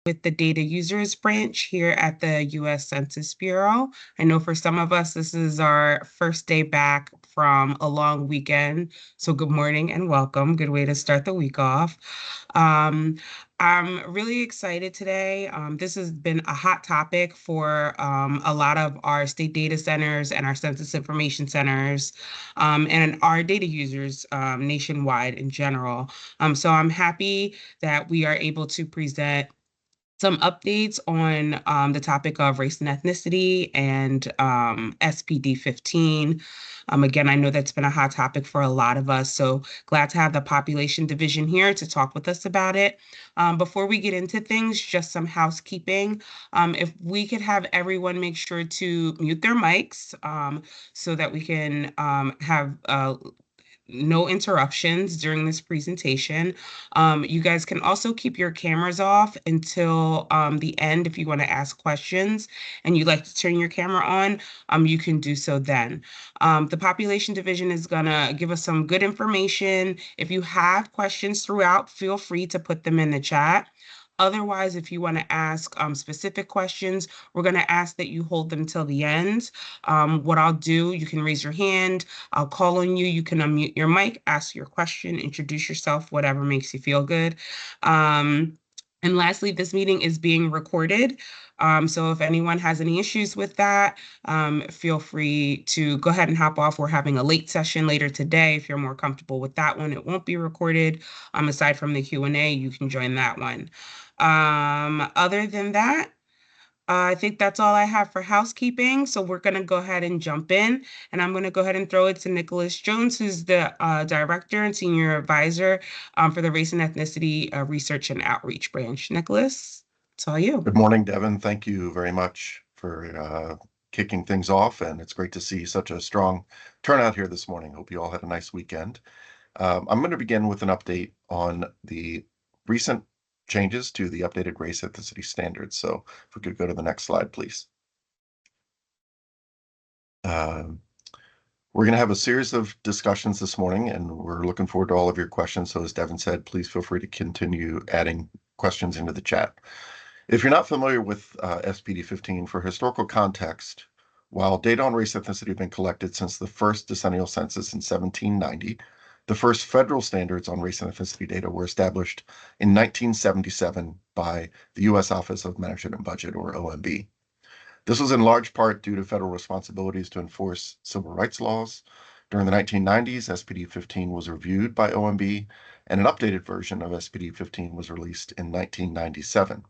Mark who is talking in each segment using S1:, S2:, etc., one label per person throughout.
S1: with the data users branch here at the U.S. Census Bureau. I know for some of us, this is our first day back from a long weekend. So good morning and welcome. Good way to start the week off. I'm really excited today. This has been a hot topic for a lot of our state data centers and our census information centers and our data users nationwide in general. So I'm happy that we are able to present some updates on the topic of race and ethnicity and SPD 15. Again, I know that's been a hot topic for a lot of us, so glad to have the population division here to talk with us about it. Before we get into things, just some housekeeping. If we could have everyone make sure to mute their mics so that we can have no interruptions during this presentation. You guys can also keep your cameras off until the end if you want to ask questions and you'd like to turn your camera on, you can do so then. The population division is going to give us some good information. If you have questions throughout, feel free to put them in the chat. Otherwise, if you want to ask specific questions, we're going to ask that you hold them till the end. What I'll do, you can raise your hand, I'll call on you, you can unmute your mic, ask your question, introduce yourself, whatever makes you feel good. And lastly, this meeting is being recorded. So if anyone has any issues with that, feel free to go ahead and hop off. We're having a late session later today. If you're more comfortable with that one, it won't be recorded. Aside from the Q&A, you can join that one. Other than that, I think that's all I have for housekeeping. So we're going to go ahead and jump in. And I'm going to go ahead and throw it to Nicholas Jones, who's the Director and Senior Advisor for the Race and Ethnicity Research and Outreach Branch. Nicholas, it's all you.
S2: Good morning, Devin. Thank you very much for kicking things off. And it's great to see such a strong turnout here this morning. Hope you all had a nice weekend. I'm going to begin with an update on the recent changes to the updated race ethnicity standards. So if we could go to the next slide, please. We're going to have a series of discussions this morning, and we're looking forward to all of your questions. So as Devin said, please feel free to continue adding questions into the chat. If you're not familiar with SPD 15, for historical context, while data on race ethnicity have been collected since the first decennial census in 1790, the first federal standards on race and ethnicity data were established in 1977 by the U.S. Office of Management and Budget, or OMB. This was in large part due to federal responsibilities to enforce civil rights laws. During the 1990s, SPD 15 was reviewed by OMB, and an updated version of SPD 15 was released in 1997.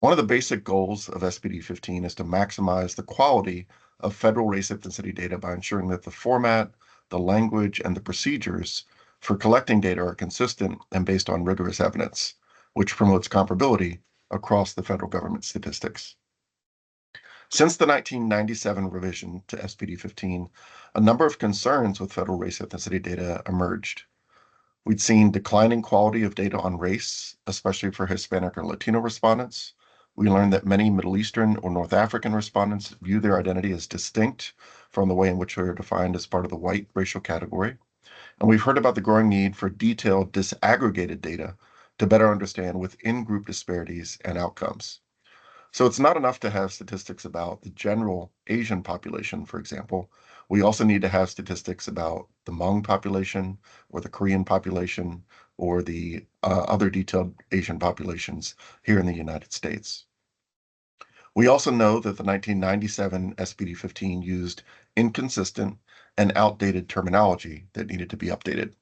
S2: One of the basic goals of SPD 15 is to maximize the quality of federal race ethnicity data by ensuring that the format, the language, and the procedures for collecting data are consistent and based on rigorous evidence, which promotes comparability across the federal government statistics. Since the 1997 revision to SPD 15, a number of concerns with federal race ethnicity data emerged. We'd seen declining quality of data on race, especially for Hispanic or Latino respondents. We learned that many Middle Eastern or North African respondents view their identity as distinct from the way in which they are defined as part of the white racial category. And we've heard about the growing need for detailed disaggregated data to better understand within-group disparities and outcomes. So it's not enough to have statistics about the general Asian population, for example. We also need to have statistics about the Hmong population or the Korean population or the other detailed Asian populations here in the United States. We also know that the 1997 SPD 15 used inconsistent and outdated terminology that needed to be updated.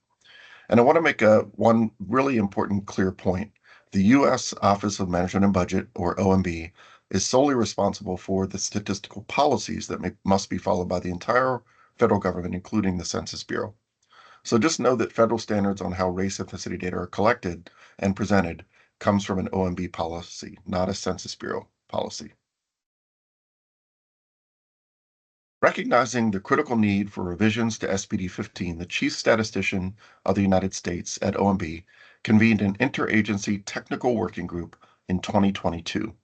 S2: And I want to make one really important clear point. The U.S. Office of Management and Budget, or OMB, is solely responsible for the statistical policies that must be followed by the entire federal government, including the Census Bureau. So just know that federal standards on how race ethnicity data are collected and presented comes from an OMB policy, not a Census Bureau policy. Recognizing the critical need for revisions to SPD 15, the Chief Statistician of the United States at OMB convened an interagency technical working group in 2022.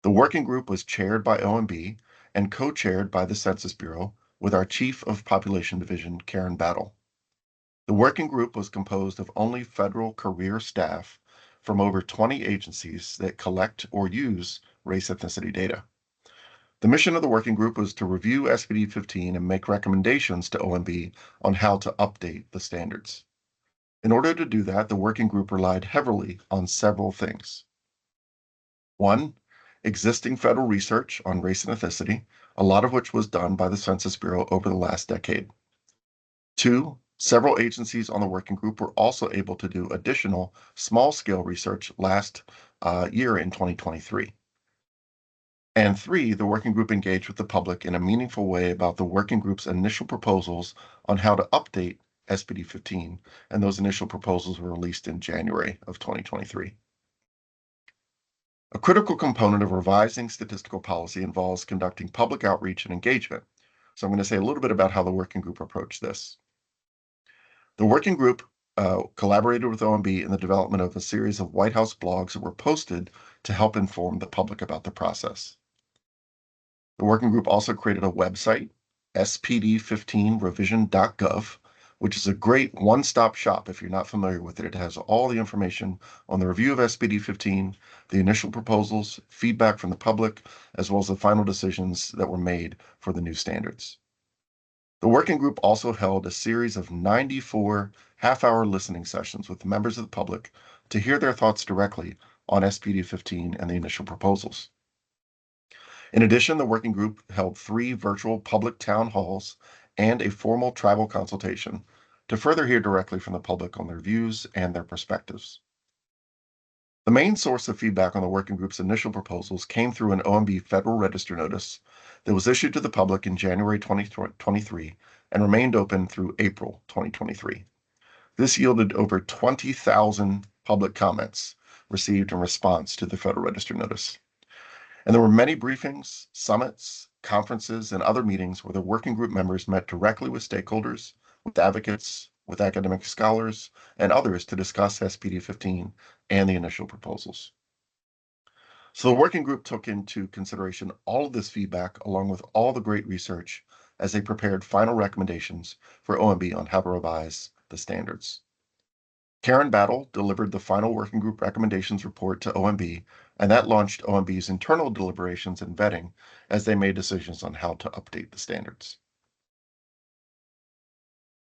S2: The working group was chaired by OMB and co-chaired by the Census Bureau with our Chief of Population Division, Karen Battle. The working group was composed of only federal career staff from over 20 agencies that collect or use race ethnicity data. The mission of the working group was to review SPD 15 and make recommendations to OMB on how to update the standards. In order to do that, the working group relied heavily on several things. One, existing federal research on race and ethnicity, a lot of which was done by the Census Bureau over the last decade. Two, several agencies on the working group were also able to do additional small-scale research last year in 2023. And three, the working group engaged with the public in a meaningful way about the working group's initial proposals on how to update SPD 15, and those initial proposals were released in January of 2023. A critical component of revising statistical policy involves conducting public outreach and engagement. So I'm going to say a little bit about how the working group approached this. The working group collaborated with OMB in the development of a series of White House blogs that were posted to help inform the public about the process. The working group also created a website, spd15revision.gov, which is a great one-stop shop if you're not familiar with it. It has all the information on the review of SPD 15, the initial proposals, feedback from the public, as well as the final decisions that were made for the new standards. The working group also held a series of 94 half-hour listening sessions with members of the public to hear their thoughts directly on SPD 15 and the initial proposals. In addition, the working group held 3 virtual public town halls and a formal tribal consultation to further hear directly from the public on their views and their perspectives. The main source of feedback on the working group's initial proposals came through an OMB Federal Register notice that was issued to the public in January 2023 and remained open through April 2023. This yielded over 20,000 public comments received in response to the Federal Register notice. And there were many briefings, summits, conferences, and other meetings where the working group members met directly with stakeholders, with advocates, with academic scholars, and others to discuss SPD 15 and the initial proposals. So the working group took into consideration all of this feedback along with all the great research as they prepared final recommendations for OMB on how to revise the standards. Karen Battle delivered the final working group recommendations report to OMB, and that launched OMB's internal deliberations and vetting as they made decisions on how to update the standards.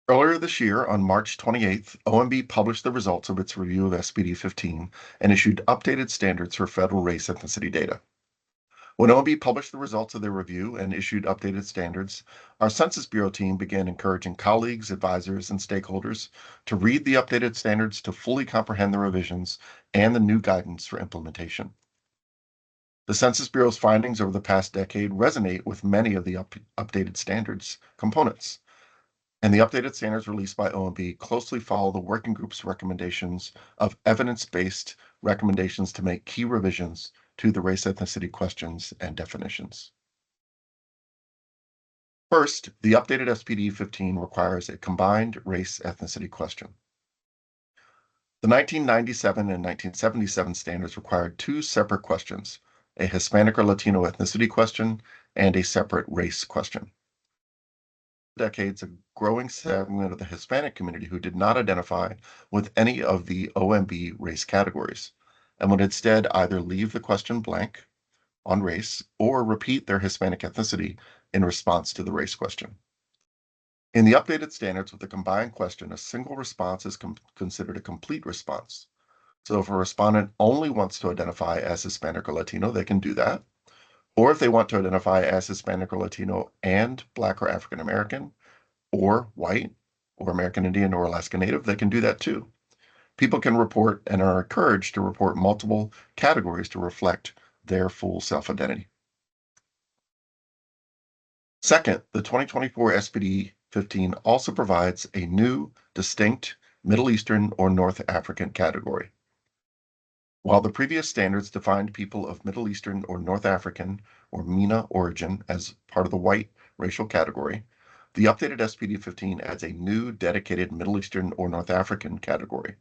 S2: Earlier this year, on March 28th, OMB published the results of its review of SPD 15 and issued updated standards for federal race ethnicity data. When OMB published the results of their review and issued updated standards, our Census Bureau team began encouraging colleagues, advisors, and stakeholders to read the updated standards to fully comprehend the revisions and the new guidance for implementation. The Census Bureau's findings over the past decade resonate with many of the updated standards components, and the updated standards released by OMB closely follow the working group's recommendations of evidence-based recommendations to make key revisions to the race ethnicity questions and definitions. First, the updated SPD 15 requires a combined race ethnicity question. The 1997 and 1977 standards required 2 separate questions, a Hispanic or Latino ethnicity question and a separate race question. For decades, a growing segment of the Hispanic community who did not identify with any of the OMB race categories and would instead either leave the question blank on race or repeat their Hispanic ethnicity in response to the race question. In the updated standards with the combined question, a single response is considered a complete response. So if a respondent only wants to identify as Hispanic or Latino, they can do that. Or if they want to identify as Hispanic or Latino and Black or African American, or white, or American Indian or Alaska Native, they can do that too. People can report and are encouraged to report multiple categories to reflect their full self-identity. Second, the 2024 SPD 15 also provides a new, distinct Middle Eastern or North African category. While the previous standards defined people of Middle Eastern or North African or MENA origin as part of the white racial category, the updated SPD 15 adds a new dedicated Middle Eastern or North African category,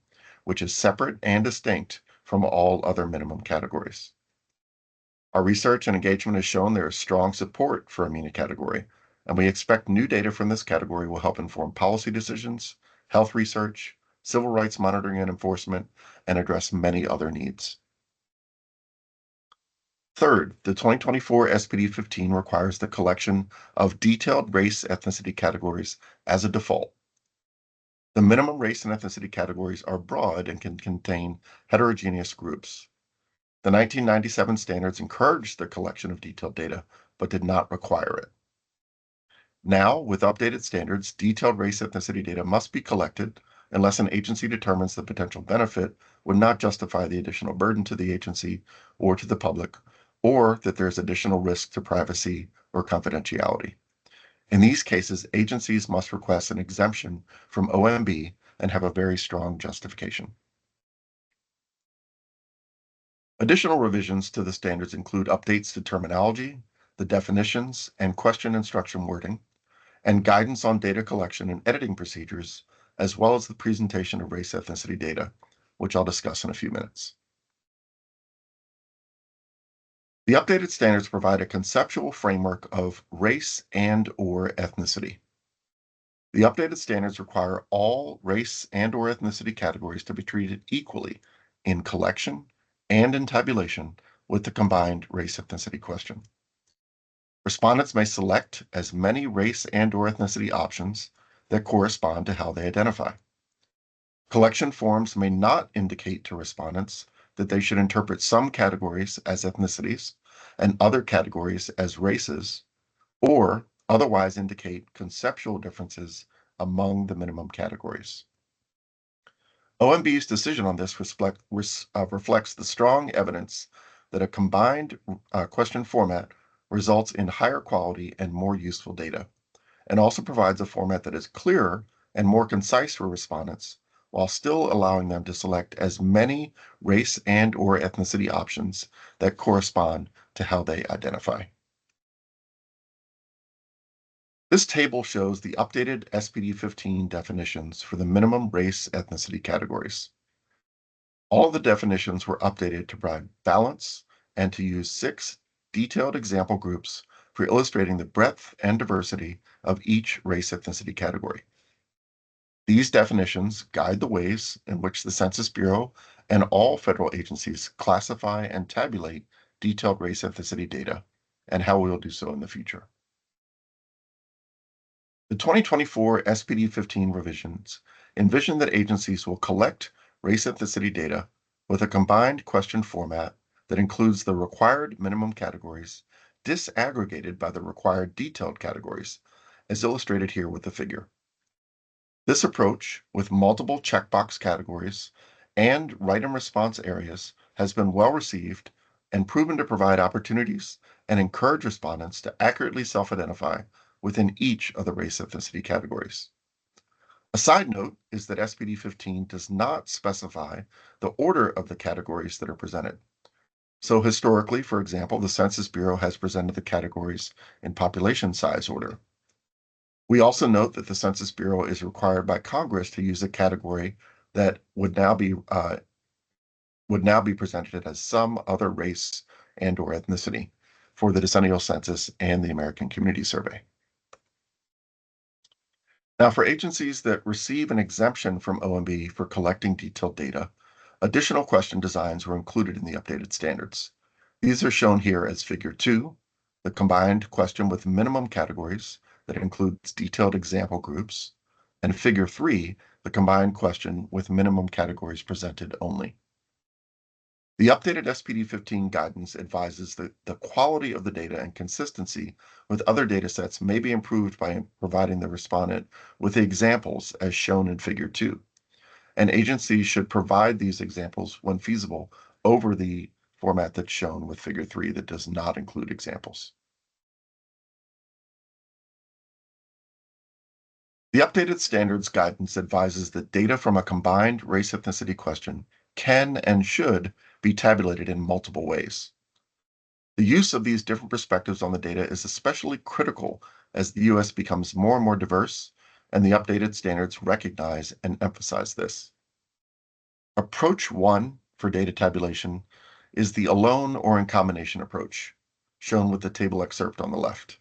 S2: which is separate and distinct from all other minimum categories. Our research and engagement has shown there is strong support for a MENA category, and we expect new data from this category will help inform policy decisions, health research, civil rights monitoring and enforcement, and address many other needs. Third, the 2024 SPD 15 requires the collection of detailed race ethnicity categories as a default. The minimum race and ethnicity categories are broad and can contain heterogeneous groups. The 1997 standards encouraged the collection of detailed data, but did not require it. Now, with updated standards, detailed race ethnicity data must be collected unless an agency determines the potential benefit would not justify the additional burden to the agency or to the public, or that there's additional risk to privacy or confidentiality. In these cases, agencies must request an exemption from OMB and have a very strong justification. Additional revisions to the standards include updates to terminology, the definitions, and question instruction wording, and guidance on data collection and editing procedures, as well as the presentation of race ethnicity data, which I'll discuss in a few minutes. The updated standards provide a conceptual framework of race and/or ethnicity. The updated standards require all race and/or ethnicity categories to be treated equally in collection and in tabulation with the combined race ethnicity question. Respondents may select as many race and/or ethnicity options that correspond to how they identify. Collection forms may not indicate to respondents that they should interpret some categories as ethnicities and other categories as races, or otherwise indicate conceptual differences among the minimum categories. OMB's decision on this reflects the strong evidence that a combined question format results in higher quality and more useful data, and also provides a format that is clearer and more concise for respondents, while still allowing them to select as many race and/or ethnicity options that correspond to how they identify. This table shows the updated SPD 15 definitions for the minimum race ethnicity categories. All of the definitions were updated to provide balance and to use 6 detailed example groups for illustrating the breadth and diversity of each race ethnicity category. These definitions guide the ways in which the Census Bureau and all federal agencies classify and tabulate detailed race ethnicity data, and how we will do so in the future. The 2024 SPD 15 revisions envision that agencies will collect race ethnicity data with a combined question format that includes the required minimum categories disaggregated by the required detailed categories, as illustrated here with the figure. This approach, with multiple checkbox categories and write and response areas, has been well received and proven to provide opportunities and encourage respondents to accurately self-identify within each of the race ethnicity categories. A side note is that SPD 15 does not specify the order of the categories that are presented. So historically, for example, the Census Bureau has presented the categories in population size order. We also note that the Census Bureau is required by Congress to use a category that would now be presented as some other race and/or ethnicity for the decennial census and the American Community Survey. Now, for agencies that receive an exemption from OMB for collecting detailed data, additional question designs were included in the updated standards. These are shown here as Figure 2, the combined question with minimum categories that includes detailed example groups, and Figure 3, the combined question with minimum categories presented only. The updated SPD 15 guidance advises that the quality of the data and consistency with other data sets may be improved by providing the respondent with the examples as shown in Figure 2. And agencies should provide these examples when feasible over the format that's shown with Figure 3 that does not include examples. The updated standards guidance advises that data from a combined race ethnicity question can and should be tabulated in multiple ways. The use of these different perspectives on the data is especially critical as the U.S. becomes more and more diverse, and the updated standards recognize and emphasize this. Approach 1 for data tabulation is the alone or in combination approach, shown with the table excerpt on the left.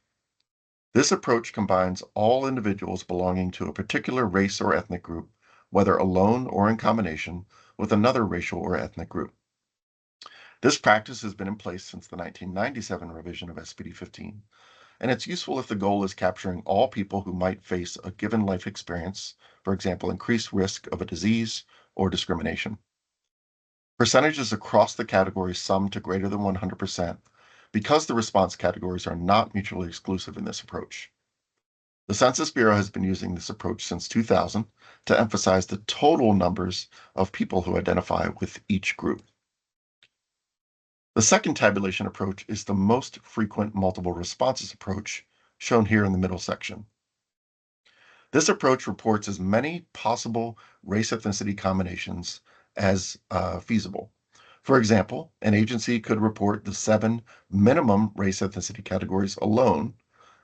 S2: This approach combines all individuals belonging to a particular race or ethnic group whether alone or in combination with another racial or ethnic group. This practice has been in place since the 1997 revision of SPD 15, and it's useful if the goal is capturing all people who might face a given life experience, for example, increased risk of a disease or discrimination. Percentages across the categories sum to greater than 100% because the response categories are not mutually exclusive in this approach. The Census Bureau has been using this approach since 2000 to emphasize the total numbers of people who identify with each group. The second tabulation approach is the most frequent multiple responses approach, shown here in the middle section. This approach reports as many possible race-ethnicity combinations as feasible. For example, an agency could report the 7 minimum race-ethnicity categories alone,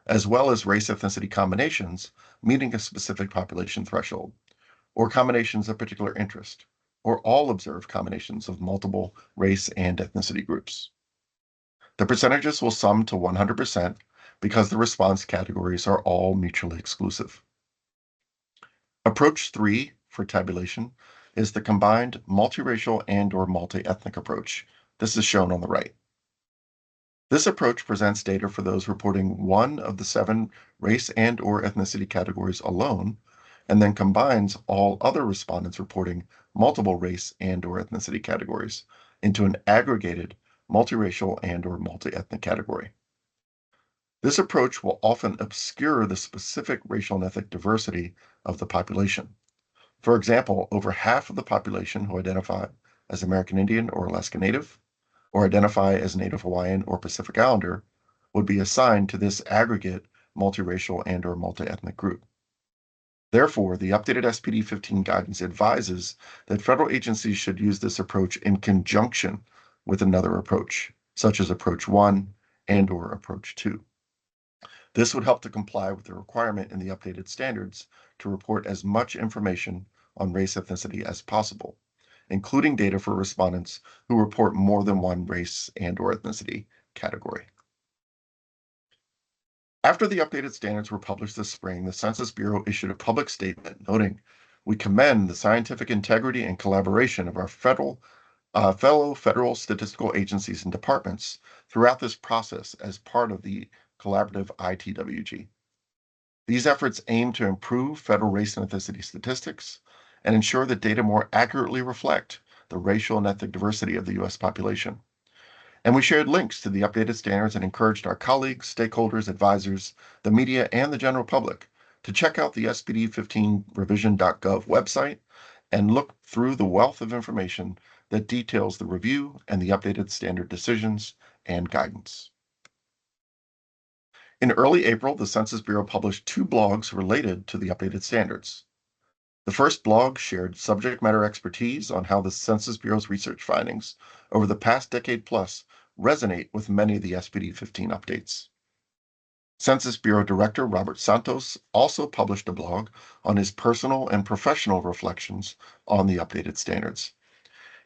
S2: as well as race-ethnicity combinations meeting a specific population threshold, or combinations of particular interest, or all observed combinations of multiple race and ethnicity groups. The percentages will sum to 100% because the response categories are all mutually exclusive. Approach 3 for tabulation is the combined multiracial and/or multi-ethnic approach. This is shown on the right. This approach presents data for those reporting one of the 7 race and/or ethnicity categories alone, and then combines all other respondents reporting multiple race and/or ethnicity categories into an aggregated multiracial and/or multi-ethnic category. This approach will often obscure the specific racial and ethnic diversity of the population. For example, over half of the population who identify as American Indian or Alaska Native, or identify as Native Hawaiian or Pacific Islander, would be assigned to this aggregate multiracial and/or multi-ethnic group. Therefore, the updated SPD 15 guidance advises that federal agencies should use this approach in conjunction with another approach, such as Approach 1 and/or Approach 2. This would help to comply with the requirement in the updated standards to report as much information on race ethnicity as possible, including data for respondents who report more than one race and/or ethnicity category. After the updated standards were published this spring, the Census Bureau issued a public statement noting, "We commend the scientific integrity and collaboration of our fellow federal statistical agencies and departments throughout this process as part of the collaborative ITWG. These efforts aim to improve federal race and ethnicity statistics and ensure that data more accurately reflect the racial and ethnic diversity of the U.S. population." And we shared links to the updated standards and encouraged our colleagues, stakeholders, advisors, the media, and the general public to check out the SPD15revision.gov website and look through the wealth of information that details the review and the updated standard decisions and guidance. In early April, the Census Bureau published 2 blogs related to the updated standards. The first blog shared subject matter expertise on how the Census Bureau's research findings over the past decade plus resonate with many of the SPD 15 updates. Census Bureau Director Robert Santos also published a blog on his personal and professional reflections on the updated standards.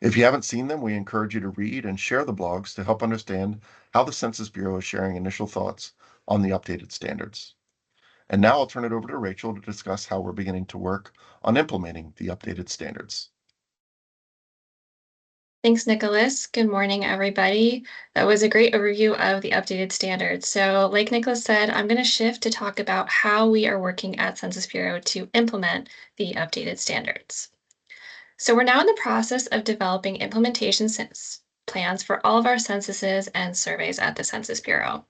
S2: If you haven't seen them, we encourage you to read and share the blogs to help understand how the Census Bureau is sharing initial thoughts on the updated standards. And now I'll turn it over to Rachel to discuss how we're beginning to work on implementing the updated standards.
S3: Thanks, Nicholas. Good morning, everybody. That was a great overview of the updated standards. So like Nicholas said, I'm going to shift to talk about how we are working at Census Bureau to implement the updated standards. So we're now in the process of developing implementation plans for all of our censuses and surveys at the Census Bureau.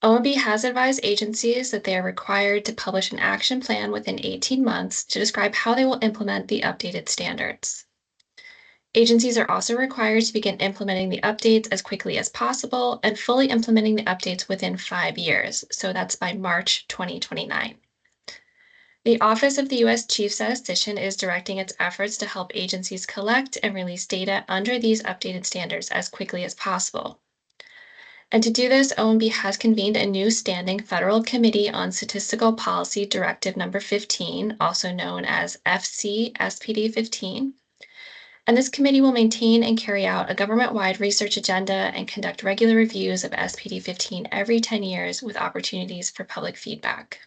S3: OMB has advised agencies that they are required to publish an action plan within 18 months to describe how they will implement the updated standards. Agencies are also required to begin implementing the updates as quickly as possible and fully implementing the updates within 5 years, so that's by March 2029. The Office of the U.S. Chief Statistician is directing its efforts to help agencies collect and release data under these updated standards as quickly as possible. And to do this, OMB has convened a new standing Federal Committee on Statistical Policy Directive Number 15, also known as FC-SPD 15. And this committee will maintain and carry out a government-wide research agenda and conduct regular reviews of SPD 15 every 10 years with opportunities for public feedback.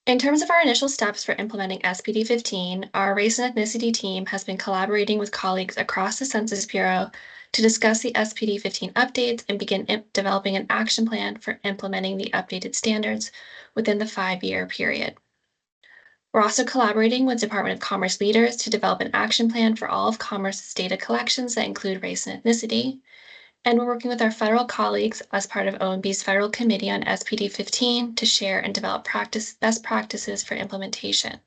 S3: In terms of our initial steps for implementing SPD 15, our race and ethnicity team has been collaborating with colleagues across the Census Bureau to discuss the SPD 15 updates and begin developing an action plan for implementing the updated standards within the 5-year period. We're also collaborating with Department of Commerce leaders to develop an action plan for all of Commerce's data collections that include race and ethnicity. And we're working with our federal colleagues as part of OMB's Federal Committee on SPD 15 to share and develop best practices for implementation.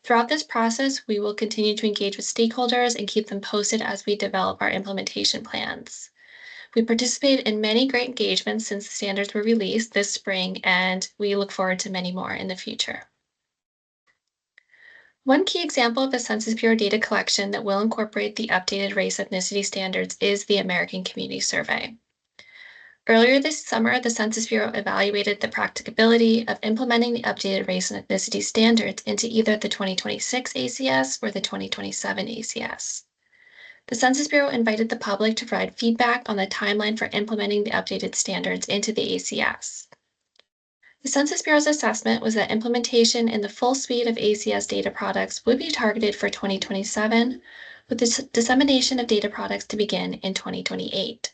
S3: Throughout this process, we will continue to engage with stakeholders and keep them posted as we develop our implementation plans. We participated in many great engagements since the standards were released this spring, and we look forward to many more in the future. One key example of a Census Bureau data collection that will incorporate the updated race ethnicity standards is the American Community Survey. Earlier this summer, the Census Bureau evaluated the practicability of implementing the updated race and ethnicity standards into either the 2026 ACS or the 2027 ACS. The Census Bureau invited the public to provide feedback on the timeline for implementing the updated standards into the ACS. The Census Bureau's assessment was that implementation in the full suite of ACS data products would be targeted for 2027, with the dissemination of data products to begin in 2028.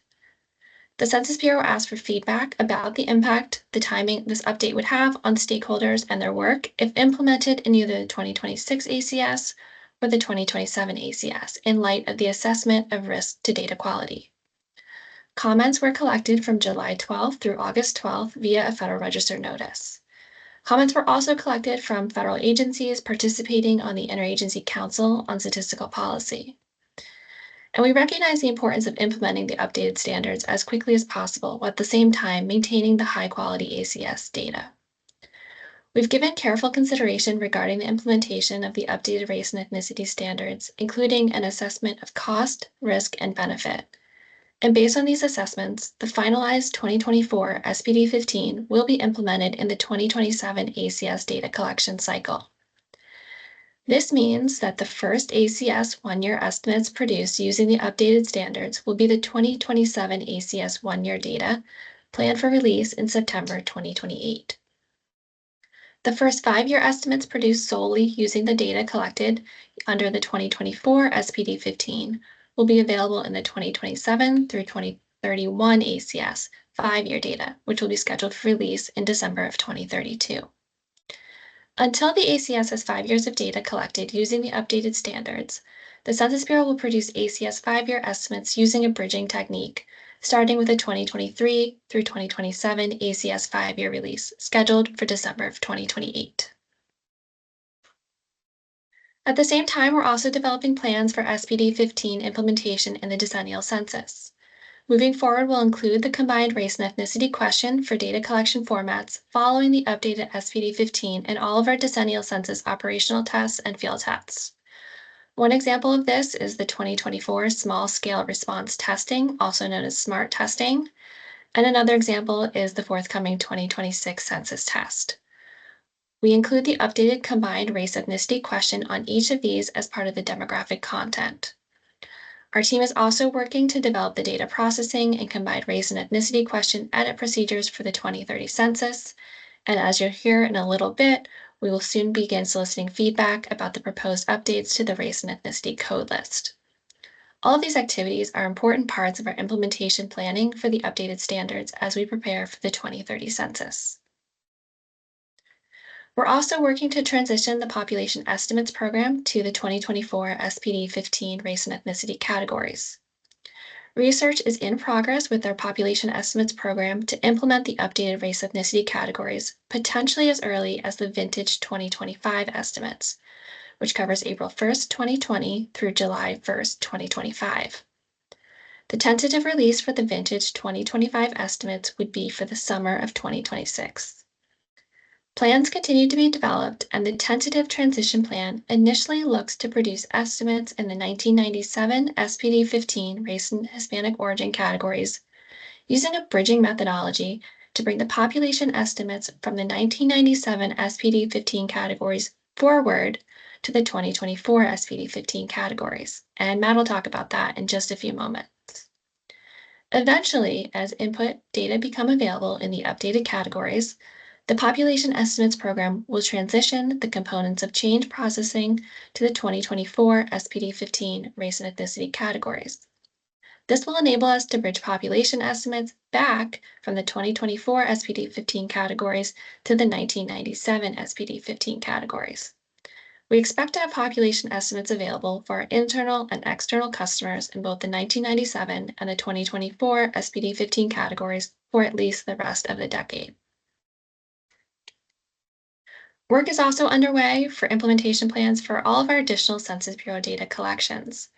S3: The Census Bureau asked for feedback about the impact the timing this update would have on stakeholders and their work if implemented in either the 2026 ACS or the 2027 ACS in light of the assessment of risk to data quality. Comments were collected from July 12th through August 12th via a Federal Register notice. Comments were also collected from federal agencies participating on the Interagency Council on Statistical Policy. And we recognize the importance of implementing the updated standards as quickly as possible, while at the same time maintaining the high-quality ACS data. We've given careful consideration regarding the implementation of the updated race and ethnicity standards, including an assessment of cost, risk, and benefit. And based on these assessments, the finalized 2024 SPD 15 will be implemented in the 2027 ACS data collection cycle. This means that the first ACS one-year estimates produced using the updated standards will be the 2027 ACS one-year data planned for release in September 2028. The first 5-year estimates produced solely using the data collected under the 2024 SPD 15 will be available in the 2027 through 2031 ACS 5-year data, which will be scheduled for release in December of 2032. Until the ACS has 5 years of data collected using the updated standards, the Census Bureau will produce ACS 5-year estimates using a bridging technique, starting with the 2023 through 2027 ACS 5-year release, scheduled for December of 2028. At the same time, we're also developing plans for SPD 15 implementation in the decennial census. Moving forward, we'll include the combined race and ethnicity question for data collection formats following the updated SPD 15 in all of our decennial census operational tests and field tests. One example of this is the 2024 Small Scale Response Testing, also known as SMART testing, and another example is the forthcoming 2026 census test. We include the updated combined race ethnicity question on each of these as part of the demographic content. Our team is also working to develop the data processing and combined race and ethnicity question edit procedures for the 2030 census. And as you'll hear in a little bit, we will soon begin soliciting feedback about the proposed updates to the race and ethnicity code list. All of these activities are important parts of our implementation planning for the updated standards as we prepare for the 2030 census. We're also working to transition the population estimates program to the 2024 SPD 15 race and ethnicity categories. Research is in progress with our population estimates program to implement the updated race ethnicity categories, potentially as early as the vintage 2025 estimates, which covers April 1st, 2020 through July 1st, 2025. The tentative release for the vintage 2025 estimates would be for the summer of 2026. Plans continue to be developed, and the tentative transition plan initially looks to produce estimates in the 1997 SPD 15 race and Hispanic origin categories using a bridging methodology to bring the population estimates from the 1997 SPD 15 categories forward to the 2024 SPD 15 categories. And Matt will talk about that in just a few moments. Eventually, as input data become available in the updated categories, The Population Estimates program will transition the components of change processing to the 2024 SPD-15 race and ethnicity categories. This will enable us to bridge population estimates back from the 2024 SPD-15 categories to the 1997 SPD-15 categories. We expect to have population estimates available for our internal and external customers in both the 1997 and the 2024 SPD-15 categories for at least the rest of the decade. Work is also underway for implementation plans for all of our additional Census Bureau data collections.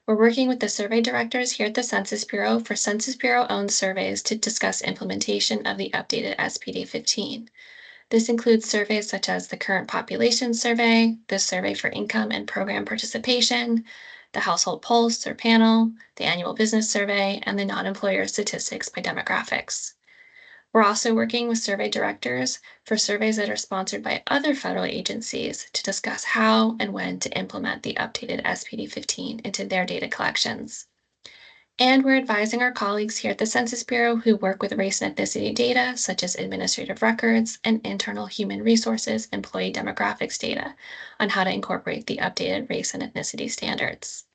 S3: We're working with the survey directors here at the Census Bureau for Census Bureau-owned surveys to discuss implementation of the updated SPD-15. This includes surveys such as the Current Population Survey, the Survey for Income and Program Participation, the Household Pulse or Panel, the Annual Business Survey, and the Non-Employer Statistics by Demographics. We're also working with survey directors for surveys that are sponsored by other federal agencies to discuss how and when to implement the updated SPD-15 into their data collections. And we're advising our colleagues here at the Census Bureau who work with race and ethnicity data, such as administrative records and internal human resources employee demographics data, on how to incorporate the updated race and ethnicity standards.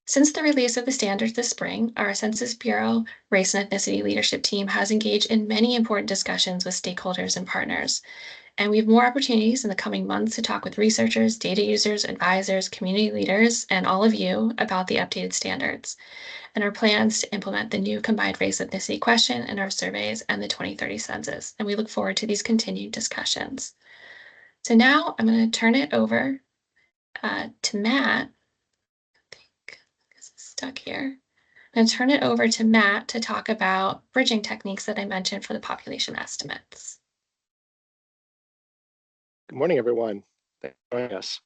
S3: Since the release of the standards this spring, our Census Bureau Race and Ethnicity Leadership Team has engaged in many important discussions with stakeholders and partners, and we have more opportunities in the coming months to talk with researchers, data users, advisors, community leaders, and all of you about the updated standards and our plans to implement the new combined race ethnicity question in our surveys and the 2030 census. And we look forward to these continued discussions. So now I'm going to turn it over to Matt. Stuck here. I'm going to turn it over to Matt to talk about bridging techniques that I mentioned for the population estimates.
S4: Good morning, everyone. Thanks for joining us.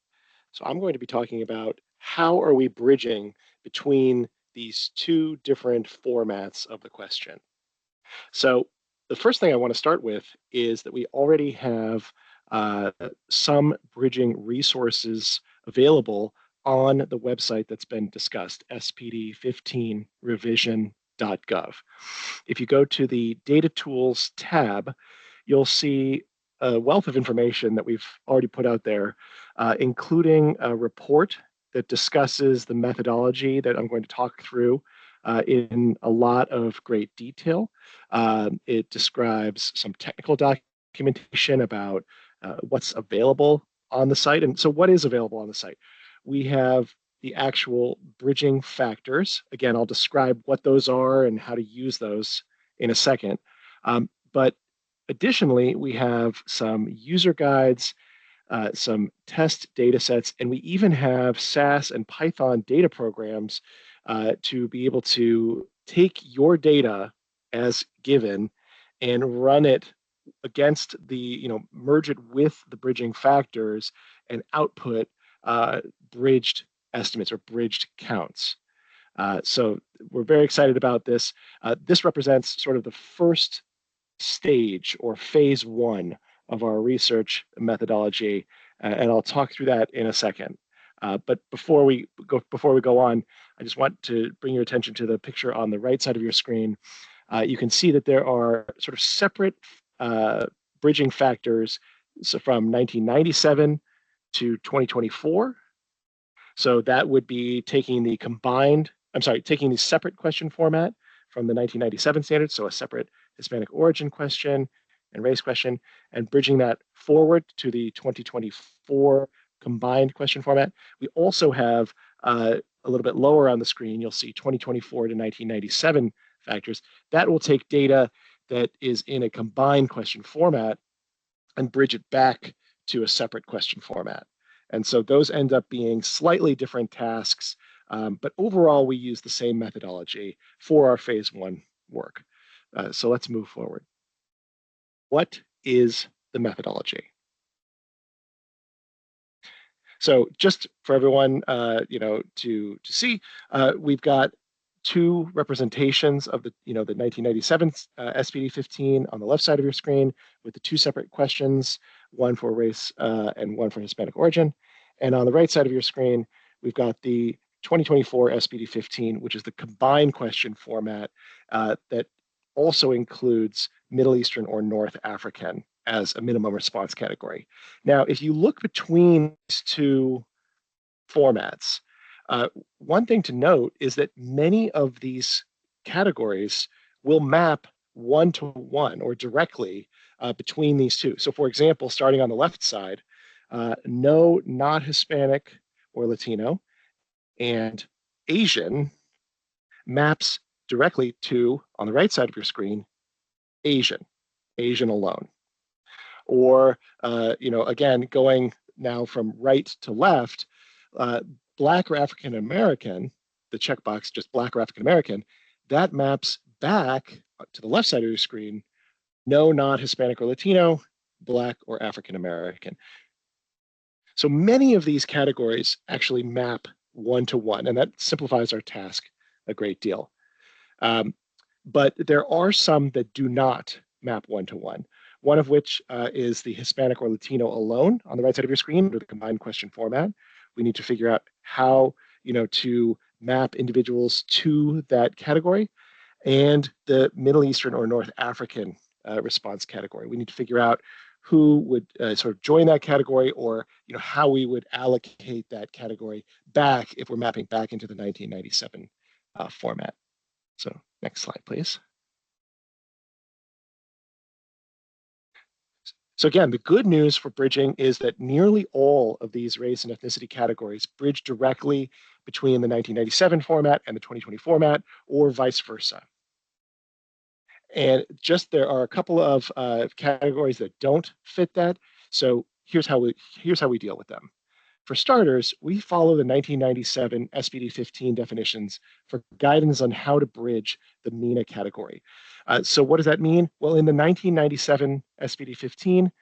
S4: So I'm going to be talking about how are we bridging between these two different formats of the question. So the first thing I want to start with is that we already have some bridging resources available on the website that's been discussed, spd15revision.gov. If you go to the Data Tools tab, you'll see a wealth of information that we've already put out there, including a report that discusses the methodology that I'm going to talk through in a lot of great detail. It describes some technical documentation about what's available on the site. And so what is available on the site? We have the actual bridging factors. Again, I'll describe what those are and how to use those in a second. But additionally, we have some user guides, some test data sets, and we even have SAS and Python data programs to be able to take your data as given and run it against the, merge it with the bridging factors and output bridged estimates or bridged counts. So we're very excited about this. This represents sort of the first stage or phase one of our research methodology, and I'll talk through that in a second. But before we go on, I just want to bring your attention to the picture on the right side of your screen. You can see that there are sort of separate bridging factors, so from 1997 to 2024. So that would be taking the separate question format from the 1997 standards, so a separate Hispanic origin question and race question, and bridging that forward to the 2024 combined question format. We also have a little bit lower on the screen, you'll see 2024 to 1997 factors. That will take data that is in a combined question format and bridge it back to a separate question format. And so those end up being slightly different tasks, but overall we use the same methodology for our phase one work. So let's move forward. What is the methodology? So just for everyone, to see, we've got two representations of the 1997 SPD-15 on the left side of your screen with the two separate questions, one for race and one for Hispanic origin. And on the right side of your screen, we've got the 2024 SPD-15, which is the combined question format that also includes Middle Eastern or North African as a minimum response category. Now, if you look between these two formats, one thing to note is that many of these categories will map one-to-one or directly between these two. So for example, starting on the left side, no, not Hispanic or Latino, and Asian maps directly to, on the right side of your screen, Asian alone. Or, again, going now from right to left, Black or African American, the checkbox just Black or African American, that maps back to the left side of your screen, no, not Hispanic or Latino, Black or African American. So many of these categories actually map one-to-one, and that simplifies our task a great deal. But there are some that do not map one-to-one, one of which is the Hispanic or Latino alone on the right side of your screen under the combined question format. We need to figure out how to map individuals to that category, and the Middle Eastern or North African response category. We need to figure out who would sort of join that category, or how we would allocate that category back if we're mapping back into the 1997 format. So next slide, please. So again, the good news for bridging is that nearly all of these race and ethnicity categories bridge directly between the 1997 format and the 2020 format, or vice versa. And just there are a couple of categories that don't fit that. So here's how we deal with them. For starters, we follow the 1997 SPD 15 definitions for guidance on how to bridge the MENA category. So what does that mean? Well, in the 1997 SPD 15,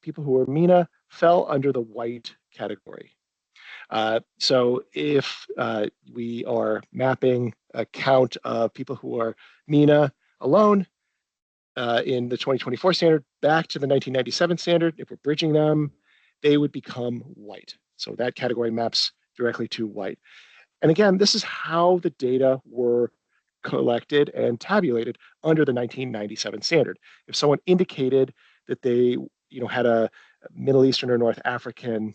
S4: people who were MENA fell under the white category. So if we are mapping a count of people who are MENA alone in the 2024 standard back to the 1997 standard, if we're bridging them, they would become white. So that category maps directly to white. And again, this is how the data were collected and tabulated under the 1997 standard. If someone indicated that they had a Middle Eastern or North African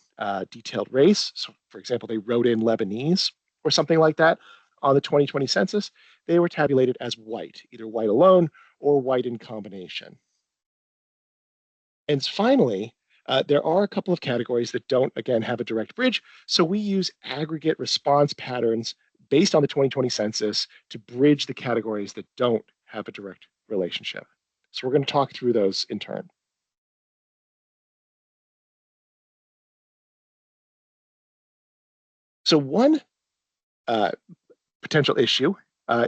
S4: detailed race, so for example, they wrote in Lebanese or something like that on the 2020 census, they were tabulated as white, either white alone or white in combination. And finally, there are a couple of categories that don't, again, have a direct bridge. So we use aggregate response patterns based on the 2020 census to bridge the categories that don't have a direct relationship. So we're going to talk through those in turn. So one potential issue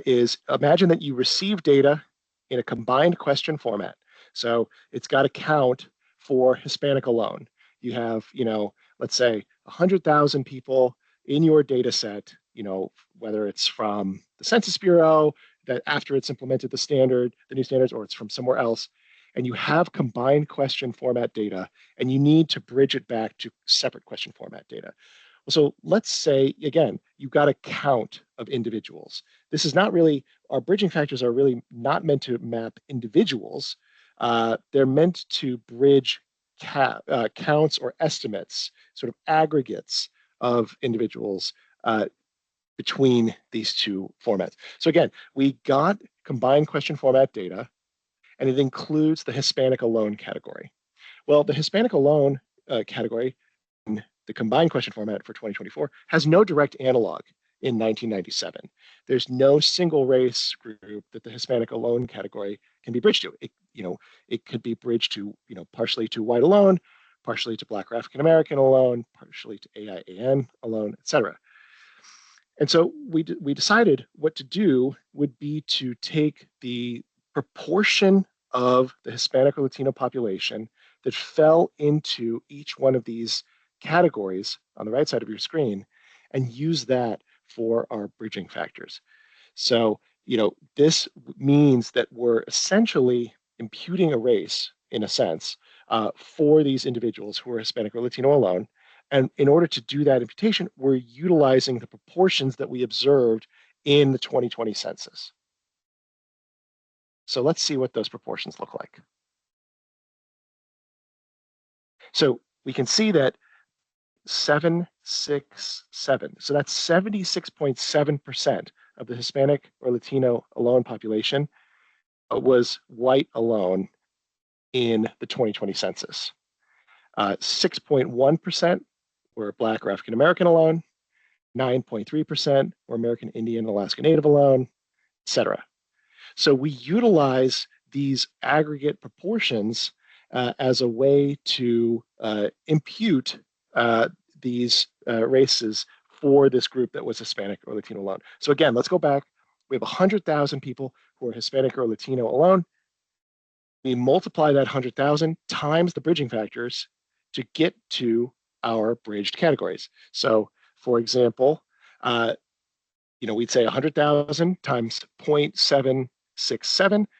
S4: is, imagine that you receive data in a combined question format. So it's got to count for Hispanic alone. You have, let's say 100,000 people in your data set, whether it's from the Census Bureau, that after it's implemented the new standards, or it's from somewhere else, and you have combined question format data, and you need to bridge it back to separate question format data. So let's say, again, you've got a count of individuals. This is not really, our bridging factors are really not meant to map individuals. They're meant to bridge counts or estimates, sort of aggregates of individuals between these two formats. So again, we got combined question format data, and it includes the Hispanic alone category. Well, the Hispanic alone category, the combined question format for 2024, has no direct analog in 1997. There's no single race group that the Hispanic alone category can be bridged to. It could be bridged to, partially to white alone, partially to Black or African American alone, partially to AIAN alone, et cetera. And so we decided what to do would be to take the proportion of the Hispanic or Latino population that fell into each one of these categories on the right side of your screen and use that for our bridging factors. So, this means that we're essentially imputing a race, in a sense, for these individuals who are Hispanic or Latino alone. And in order to do that imputation, we're utilizing the proportions that we observed in the 2020 census. So let's see what those proportions look like. So we can see that 767, so that's 76.7% of the Hispanic or Latino alone population was white alone in the 2020 census. 6.1% were Black or African American alone, 9.3% were American Indian, Alaska Native alone, etc. So we utilize these aggregate proportions as a way to impute these races for this group that was Hispanic or Latino alone. So again, let's go back. We have 100,000 people who are Hispanic or Latino alone. We multiply that 100,000 times the bridging factors to get to our bridged categories. So for example, we'd say 100,000 times 0.767.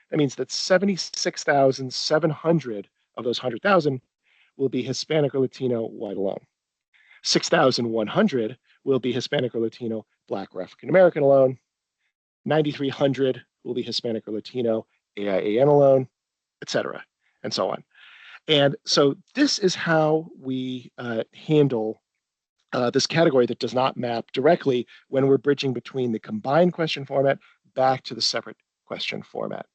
S4: That means that 76,700 of those 100,000 will be Hispanic or Latino white alone. 6,100 will be Hispanic or Latino Black or African American alone. 9,300 will be Hispanic or Latino AIAN alone, etc., and so on. And so this is how we handle this category that does not map directly when we're bridging between the combined question format back to the separate question format.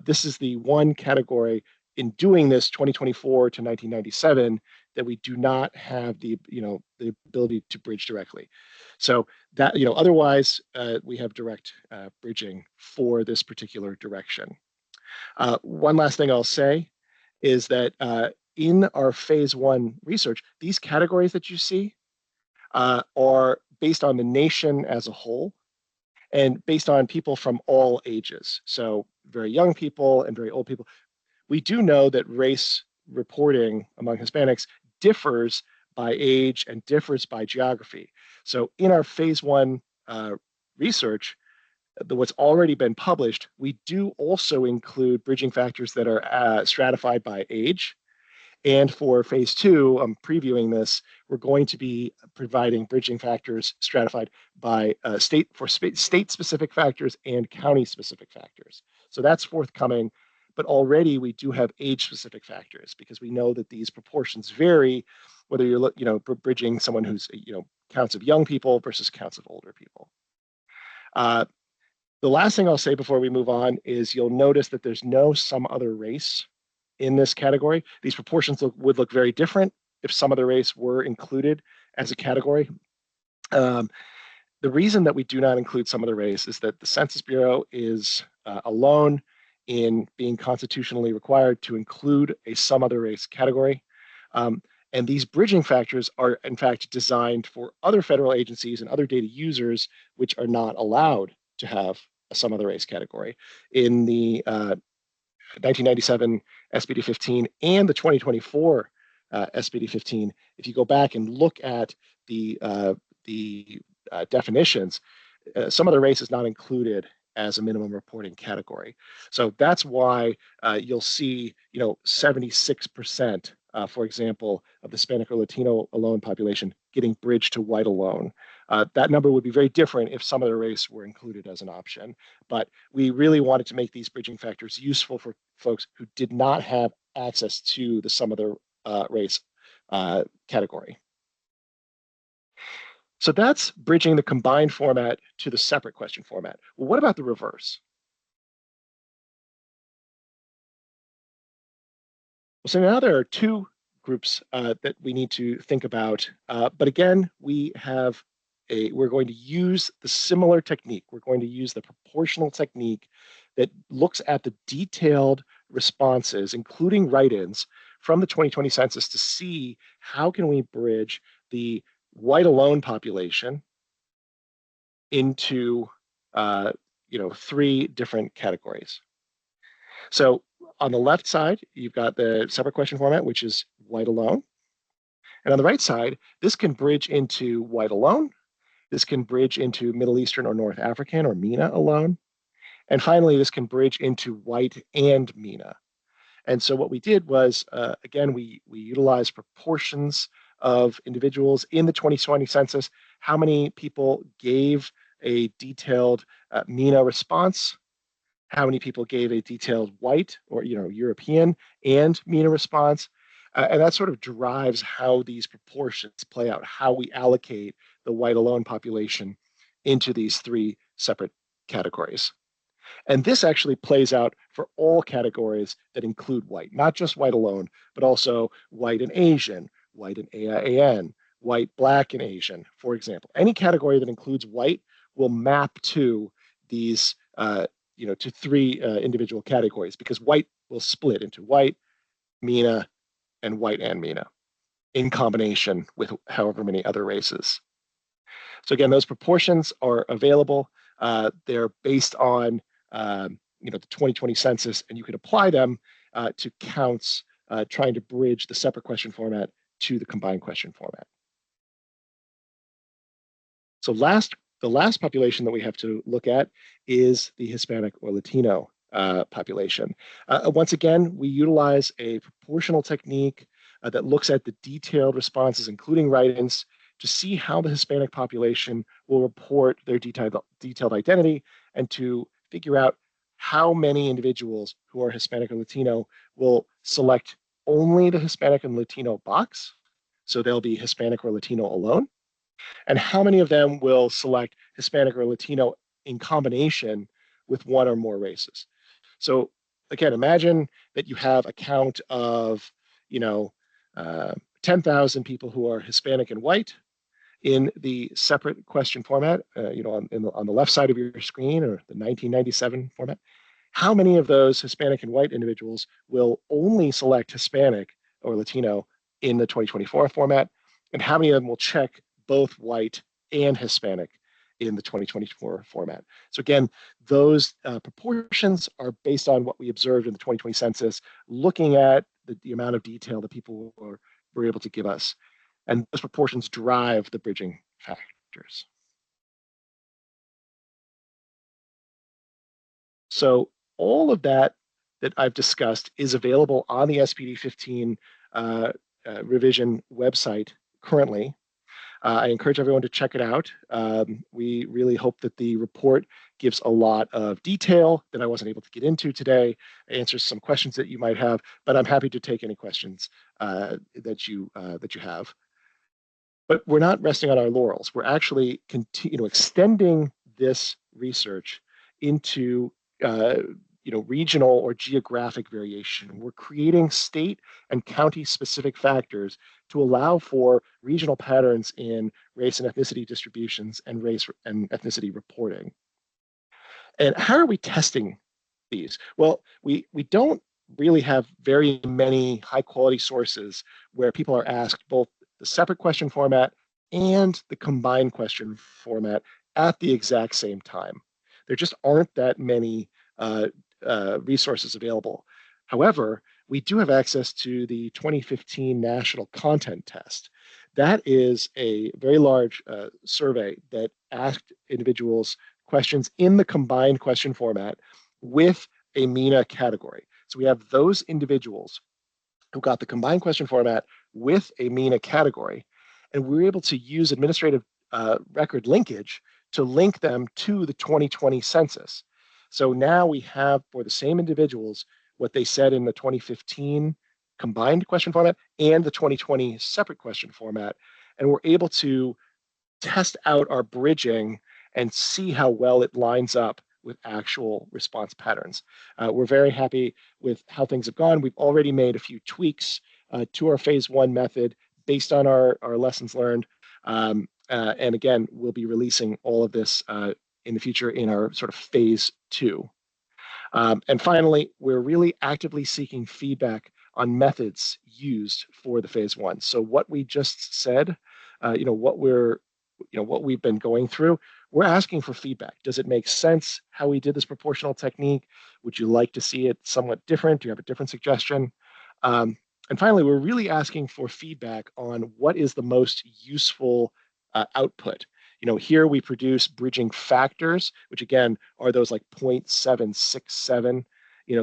S4: This is the one category in doing this 2024 to 1997 that we do not have the ability to bridge directly. So that otherwise we have direct bridging for this particular direction. One last thing I'll say is that in our phase 1 research, these categories that you see are based on the nation as a whole and based on people from all ages. So very young people and very old people. We do know that race reporting among Hispanics differs by age and differs by geography. So in our phase 1 research, what's already been published, we do also include bridging factors that are stratified by age. And for phase 2, I'm previewing this, we're going to be providing bridging factors stratified by state-specific factors and county-specific factors. So that's forthcoming, but already we do have age-specific factors because we know that these proportions vary, whether you're bridging someone who's counts of young people versus counts of older people. The last thing I'll say before we move on is you'll notice that there's no some other race in this category. These proportions would look very different if some other race were included as a category. The reason that we do not include some other race is that the Census Bureau is alone in being constitutionally required to include a some other race category. And these bridging factors are, in fact, designed for other federal agencies and other data users, which are not allowed to have a some other race category. In the 1997 SPD 15 and the 2024 SPD 15, if you go back and look at the definitions, some other race is not included as a minimum reporting category. So that's why you'll see 76%, for example, of the Hispanic or Latino alone population getting bridged to white alone. That number would be very different if some other race were included as an option. But we really wanted to make these bridging factors useful for folks who did not have access to the some other race category. So that's bridging the combined format to the separate question format. Well, what about the reverse? Well, so now there are two groups that we need to think about. But again, we're going to use the similar technique. We're going to use the proportional technique that looks at the detailed responses, including write-ins from the 2020 census to see how can we bridge the white alone population into 3 different categories. So on the left side, you've got the separate question format, which is white alone. And on the right side, this can bridge into white alone. This can bridge into Middle Eastern or North African or MENA alone. And finally, this can bridge into white and MENA. And so what we did was, again, we utilized proportions of individuals in the 2020 census, how many people gave a detailed MENA response, how many people gave a detailed white or European and MENA response. And that sort of drives how these proportions play out, how we allocate the white alone population into these three separate categories. And this actually plays out for all categories that include white, not just white alone, but also white and Asian, white and AIAN, white, black, and Asian, for example. Any category that includes white will map to these, to three individual categories, because white will split into white, MENA, and white and MENA in combination with however many other races. So again, those proportions are available. They're based on the 2020 census, and you can apply them to counts trying to bridge the separate question format to the combined question format. So the last population that we have to look at is the Hispanic or Latino population. Once again, we utilize a proportional technique that looks at the detailed responses, including write-ins, to see how the Hispanic population will report their detailed identity, and to figure out how many individuals who are Hispanic or Latino will select only the Hispanic and Latino box, so they'll be Hispanic or Latino alone, and how many of them will select Hispanic or Latino in combination with one or more races. So again, imagine that you have a count of 10,000 people who are Hispanic and white in the separate question format, on the left side of your screen, or the 1997 format. How many of those Hispanic and white individuals will only select Hispanic or Latino in the 2024 format? And how many of them will check both white and Hispanic in the 2024 format? So again, those proportions are based on what we observed in the 2020 census, looking at the amount of detail that people were able to give us. And those proportions drive the bridging factors. So all of that I've discussed is available on the SPD 15 revision website currently. I encourage everyone to check it out. We really hope that the report gives a lot of detail that I wasn't able to get into today, answers some questions that you might have, but I'm happy to take any questions that you have. But we're not resting on our laurels. We're actually extending this research into regional or geographic variation. We're creating state and county specific factors to allow for regional patterns in race and ethnicity distributions and race and ethnicity reporting. And how are we testing these? Well, we don't really have very many high quality sources where people are asked both the separate question format and the combined question format at the exact same time. There just aren't that many resources available. However, we do have access to the 2015 National Content Test. That is a very large survey that asked individuals questions in the combined question format with a MENA category. So we have those individuals who got the combined question format with a MENA category, and we were able to use administrative record linkage to link them to the 2020 census. So now we have, for the same individuals, what they said in the 2015 combined question format and the 2020 separate question format, and we're able to test out our bridging and see how well it lines up with actual response patterns. We're very happy with how things have gone. We've already made a few tweaks to our phase 1 method based on our lessons learned. And again, we'll be releasing all of this in the future in our sort of phase 2. And finally, we're really actively seeking feedback on methods used for the phase 1. So what we just said, what we've been going through, we're asking for feedback. Does it make sense how we did this proportional technique? Would you like to see it somewhat different? Do you have a different suggestion? And finally, we're really asking for feedback on what is the most useful output. Here we produce bridging factors, which again are those like 0.767,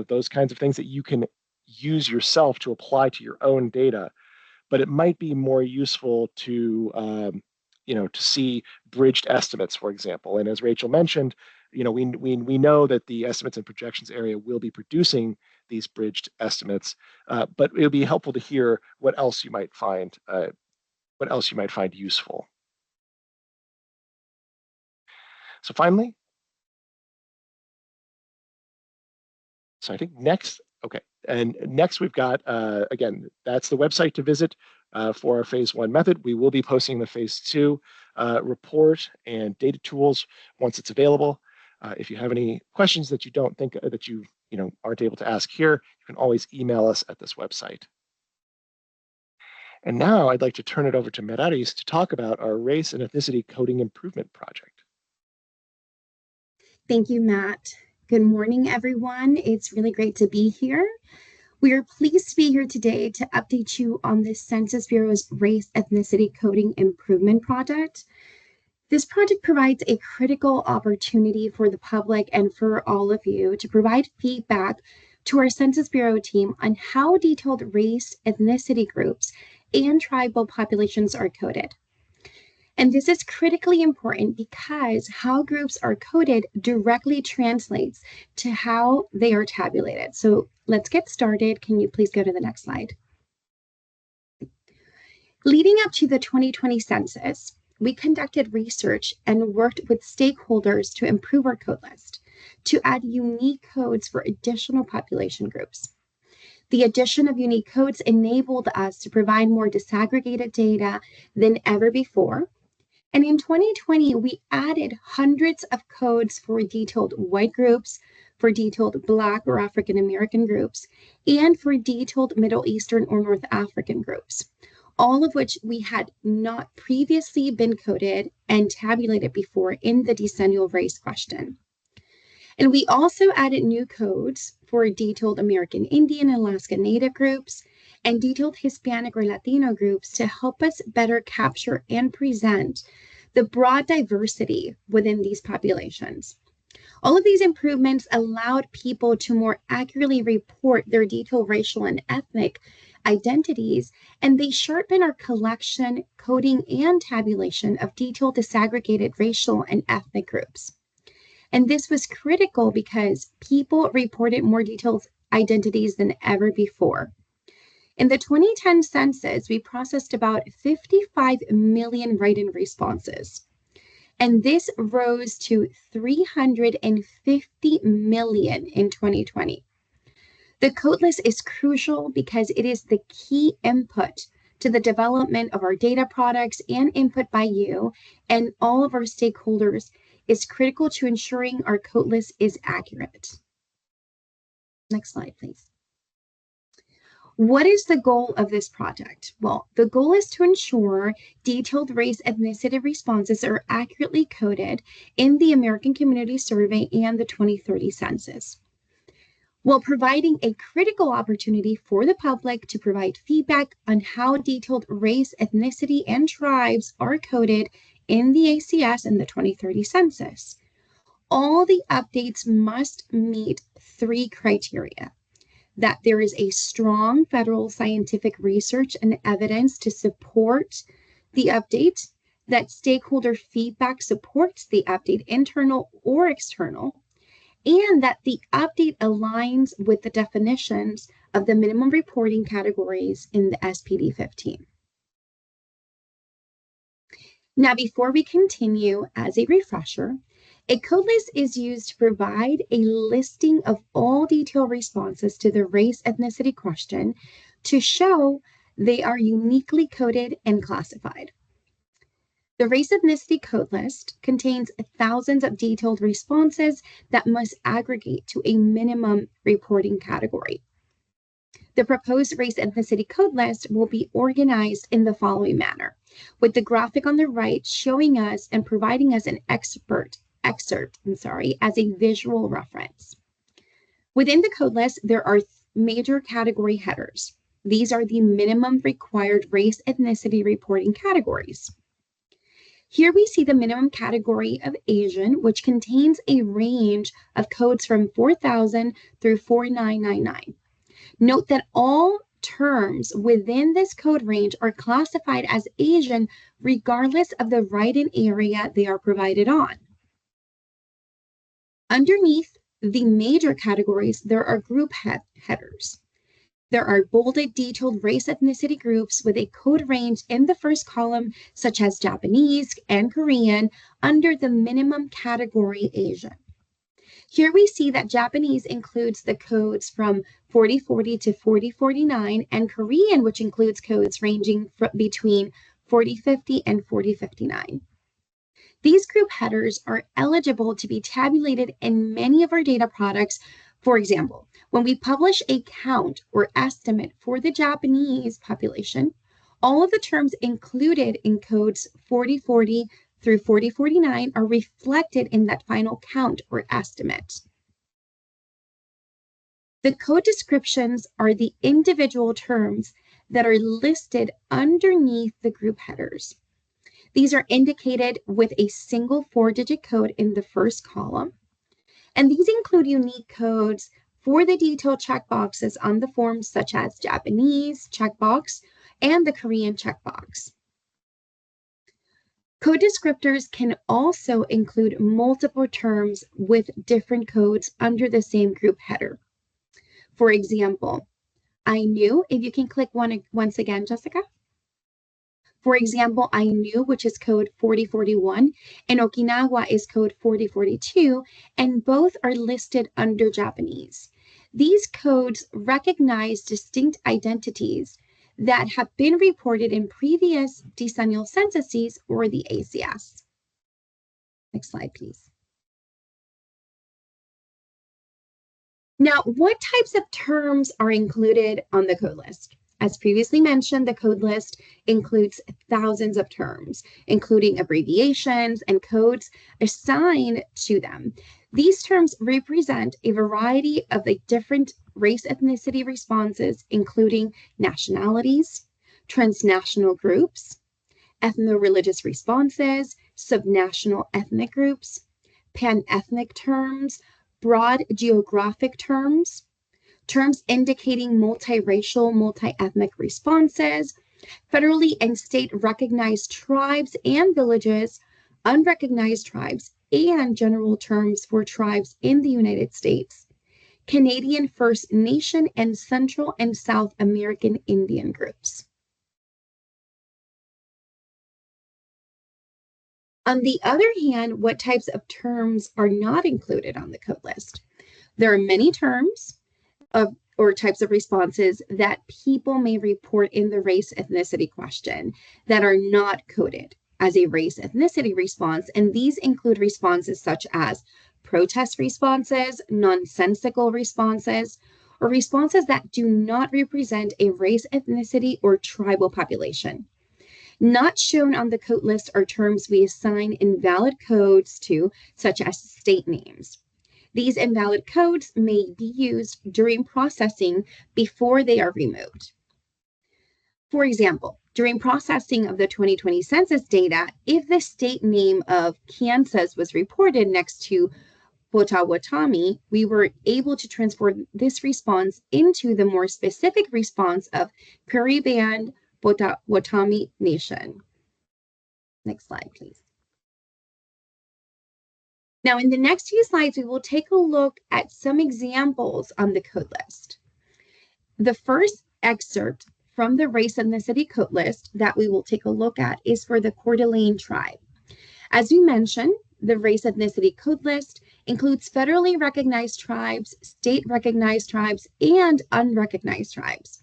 S4: those kinds of things that you can use yourself to apply to your own data. But it might be more useful to see bridged estimates, for example. And as Rachel mentioned, we know that the estimates and projections area will be producing these bridged estimates, but it would be helpful to hear what else you might find useful. So finally, so I think next, okay, and next we've got, again, that's the website to visit for our phase 1 method. We will be posting the phase 2 report and data tools once it's available. If you have any questions that you don't think that you aren't able to ask here, you can always email us at this website. And now I'd like to turn it over to Meraris to talk about our race and ethnicity coding improvement project.
S5: Thank you, Matt. Good morning, everyone. It's really great to be here. We are pleased to be here today to update you on the Census Bureau's Race Ethnicity Coding Improvement Project. This project provides a critical opportunity for the public and for all of you to provide feedback to our Census Bureau team on how detailed race, ethnicity groups, and tribal populations are coded. And this is critically important because how groups are coded directly translates to how they are tabulated. So let's get started. Can you please go to the next slide? Leading up to the 2020 census, we conducted research and worked with stakeholders to improve our code list, to add unique codes for additional population groups. The addition of unique codes enabled us to provide more disaggregated data than ever before. And in 2020, we added hundreds of codes for detailed white groups, for detailed Black or African American groups, and for detailed Middle Eastern or North African groups, all of which we had not previously been coded and tabulated before in the decennial race question. And we also added new codes for detailed American Indian and Alaska Native groups and detailed Hispanic or Latino groups to help us better capture and present the broad diversity within these populations. All of these improvements allowed people to more accurately report their detailed racial and ethnic identities, and they sharpen our collection, coding, and tabulation of detailed disaggregated racial and ethnic groups. And this was critical because people reported more detailed identities than ever before. In the 2010 census, we processed about 55 million write-in responses, and this rose to 350 million in 2020. The code list is crucial because it is the key input to the development of our data products, and input by you and all of our stakeholders is critical to ensuring our code list is accurate. Next slide, please. What is the goal of this project? Well, the goal is to ensure detailed race ethnicity responses are accurately coded in the American Community Survey and the 2030 census, while providing a critical opportunity for the public to provide feedback on how detailed race, ethnicity, and tribes are coded in the ACS and the 2030 census. All the updates must meet 3 criteria: that there is a strong federal scientific research and evidence to support the update, that stakeholder feedback supports the update, internal or external, and that the update aligns with the definitions of the minimum reporting categories in the SPD 15. Now, before we continue, as a refresher, a code list is used to provide a listing of all detailed responses to the race ethnicity question to show they are uniquely coded and classified. The race ethnicity code list contains thousands of detailed responses that must aggregate to a minimum reporting category. The proposed race ethnicity code list will be organized in the following manner, with the graphic on the right showing us and providing us an excerpt as a visual reference. Within the code list, there are major category headers. These are the minimum required race ethnicity reporting categories. Here we see the minimum category of Asian, which contains a range of codes from 4,000 through 4,999. Note that all terms within this code range are classified as Asian regardless of the write-in area they are provided on. Underneath the major categories, there are group headers. There are bolded, detailed race ethnicity groups with a code range in the first column, such as Japanese and Korean, under the minimum category Asian. Here we see that Japanese includes the codes from 4040 to 4049, and Korean, which includes codes ranging between 4050 and 4059. These group headers are eligible to be tabulated in many of our data products. For example, when we publish a count or estimate for the Japanese population, all of the terms included in codes 4040 through 4049 are reflected in that final count or estimate. The code descriptions are the individual terms that are listed underneath the group headers. These are indicated with a single 4-digit code in the first column. And these include unique codes for the detailed checkboxes on the forms, such as Japanese checkbox and the Korean checkbox. Code descriptors can also include multiple terms with different codes under the same group header. For example, I knew, if you can click once again, Jessica. For example, I knew, which is code 4041, and Okinawa is code 4042, and both are listed under Japanese. These codes recognize distinct identities that have been reported in previous decennial censuses or the ACS. Next slide, please. Now, what types of terms are included on the code list? As previously mentioned, the code list includes thousands of terms, including abbreviations and codes assigned to them. These terms represent a variety of the different race ethnicity responses, including nationalities, transnational groups, ethno-religious responses, subnational ethnic groups, pan-ethnic terms, broad geographic terms, terms indicating multiracial, multi-ethnic responses, federally and state recognized tribes and villages, unrecognized tribes, and general terms for tribes in the United States, Canadian First Nation, and Central and South American Indian groups. On the other hand, what types of terms are not included on the code list? There are many terms or types of responses that people may report in the race ethnicity question that are not coded as a race ethnicity response, and these include responses such as protest responses, nonsensical responses, or responses that do not represent a race ethnicity or tribal population. Not shown on the code list are terms we assign invalid codes to, such as state names. These invalid codes may be used during processing before they are removed. For example, during processing of the 2020 census data, if the state name of Kansas was reported next to Potawatomi, we were able to transform this response into the more specific response of Prairie Band Potawatomi Nation. Next slide, please. Now, in the next few slides, we will take a look at some examples on the code list. The first excerpt from the race ethnicity code list that we will take a look at is for the Coeur d'Alene tribe. As we mentioned, the race ethnicity code list includes federally recognized tribes, state recognized tribes, and unrecognized tribes.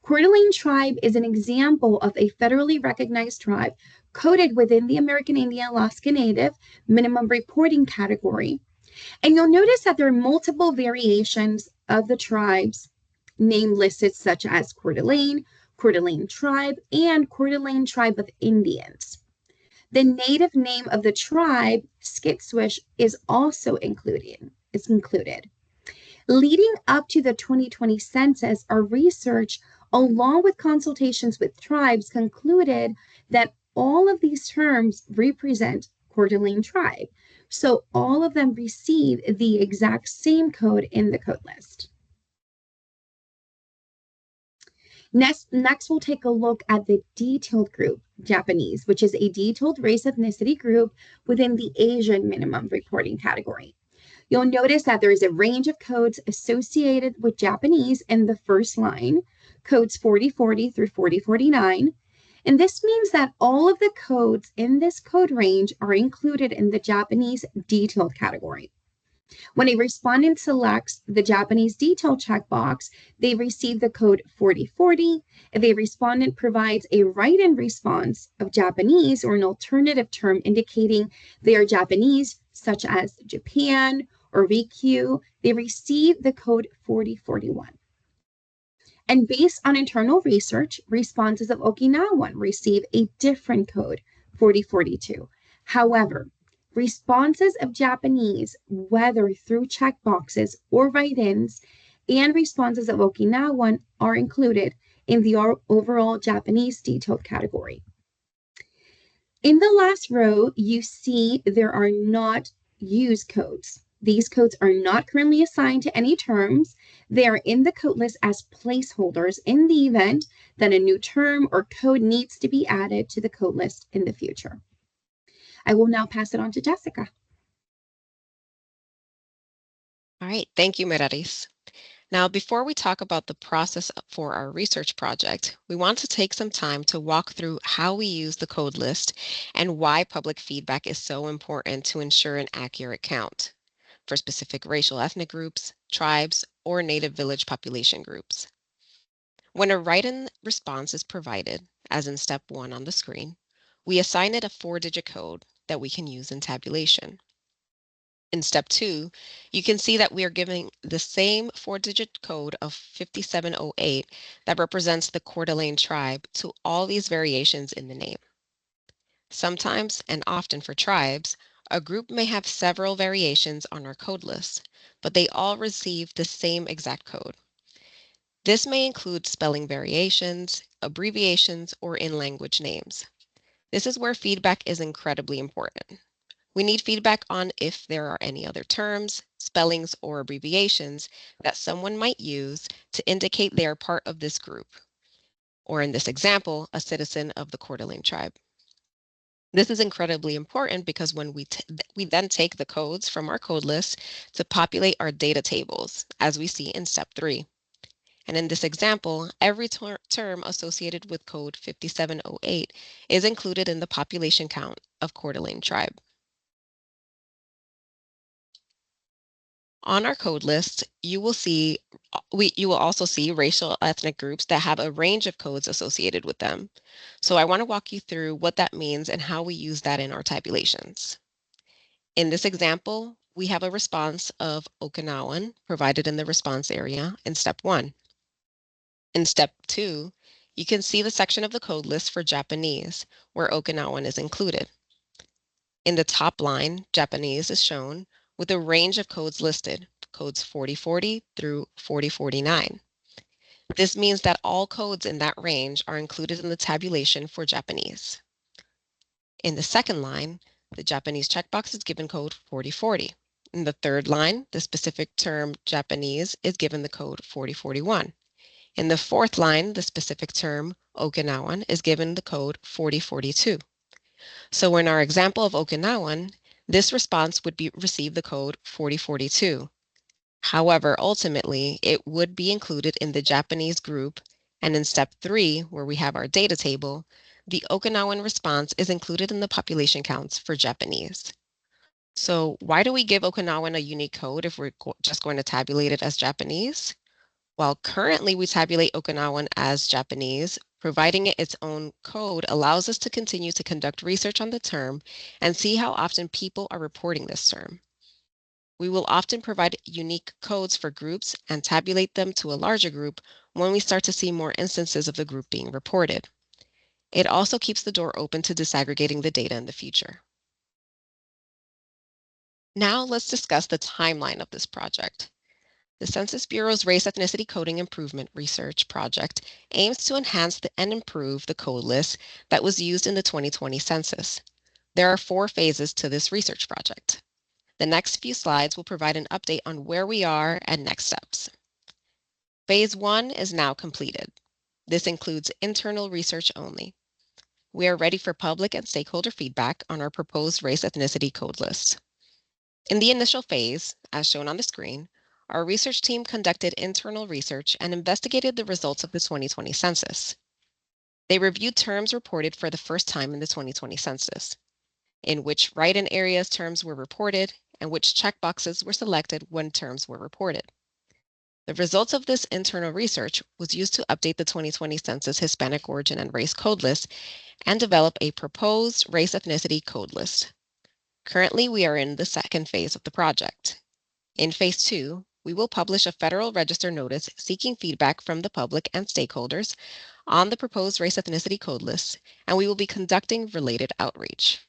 S5: Coeur d'Alene tribe is an example of a federally recognized tribe coded within the American Indian Alaska Native minimum reporting category. And you'll notice that there are multiple variations of the tribe's name listed, such as Coeur d'Alene tribe, and Coeur d'Alene tribe of Indians. The native name of the tribe, Skitswish, is also included. Leading up to the 2020 census, our research, along with consultations with tribes, concluded that all of these terms represent Coeur d'Alene tribe. So all of them receive the exact same code in the code list. Next, we'll take a look at the detailed group, Japanese, which is a detailed race ethnicity group within the Asian minimum reporting category. You'll notice that there is a range of codes associated with Japanese in the first line, codes 4040 through 4049. And this means that all of the codes in this code range are included in the Japanese detailed category. When a respondent selects the Japanese detail checkbox, they receive the code 4040. If a respondent provides a write-in response of Japanese or an alternative term indicating they are Japanese, such as Japan or Rikyu, they receive the code 4041. And based on internal research, responses of Okinawan receive a different code, 4042. However, responses of Japanese, whether through checkboxes or write-ins, and responses of Okinawan are included in the overall Japanese detailed category. In the last row, you see there are not used codes. These codes are not currently assigned to any terms. They are in the code list as placeholders in the event that a new term or code needs to be added to the code list in the future. I will now pass it on to Jessica.
S6: All right, thank you, Meraris. Now, before we talk about the process for our research project, we want to take some time to walk through how we use the code list and why public feedback is so important to ensure an accurate count for specific racial ethnic groups, tribes, or native village population groups. When a write-in response is provided, as in step 1 on the screen, we assign it a 4-digit code that we can use in tabulation. In step 2, you can see that we are giving the same 4-digit code of 5708 that represents the Coeur d'Alene tribe to all these variations in the name. Sometimes, and often for tribes, a group may have several variations on our code list, but they all receive the same exact code. This may include spelling variations, abbreviations, or in-language names. This is where feedback is incredibly important. We need feedback on if there are any other terms, spellings, or abbreviations that someone might use to indicate they are part of this group, or in this example, a citizen of the Coeur d'Alene tribe. This is incredibly important because when we then take the codes from our code list to populate our data tables, as we see in step 3. And in this example, every term associated with code 5708 is included in the population count of Coeur d'Alene tribe. On our code list, you will also see racial ethnic groups that have a range of codes associated with them. So I want to walk you through what that means and how we use that in our tabulations. In this example, we have a response of Okinawan provided in the response area in step 1. In step 2, you can see the section of the code list for Japanese, where Okinawan is included. In the top line, Japanese is shown with a range of codes listed, codes 4040 through 4049. This means that all codes in that range are included in the tabulation for Japanese. In the second line, the Japanese checkbox is given code 4040. In the third line, the specific term Japanese is given the code 4041. In the fourth line, the specific term Okinawan is given the code 4042. So in our example of Okinawan, this response would receive the code 4042. However, ultimately, it would be included in the Japanese group, and in step 3, where we have our data table, the Okinawan response is included in the population counts for Japanese. So why do we give Okinawan a unique code if we're just going to tabulate it as Japanese? While currently we tabulate Okinawan as Japanese, providing it its own code allows us to continue to conduct research on the term and see how often people are reporting this term. We will often provide unique codes for groups and tabulate them to a larger group when we start to see more instances of the group being reported. It also keeps the door open to disaggregating the data in the future. Now let's discuss the timeline of this project. The Census Bureau's Race Ethnicity Coding Improvement Research Project aims to enhance and improve the code list that was used in the 2020 census. There are 4 phases to this research project. The next few slides will provide an update on where we are and next steps. Phase 1 is now completed. This includes internal research only. We are ready for public and stakeholder feedback on our proposed race ethnicity code list. In the initial phase, as shown on the screen, our research team conducted internal research and investigated the results of the 2020 census. They reviewed terms reported for the first time in the 2020 census, in which write-in areas terms were reported and which checkboxes were selected when terms were reported. The results of this internal research was used to update the 2020 Census Hispanic Origin and Race Code List and develop a proposed race ethnicity code list. Currently, we are in the second phase of the project. In phase 2, we will publish a Federal Register notice seeking feedback from the public and stakeholders on the proposed race ethnicity code list, and we will be conducting related outreach.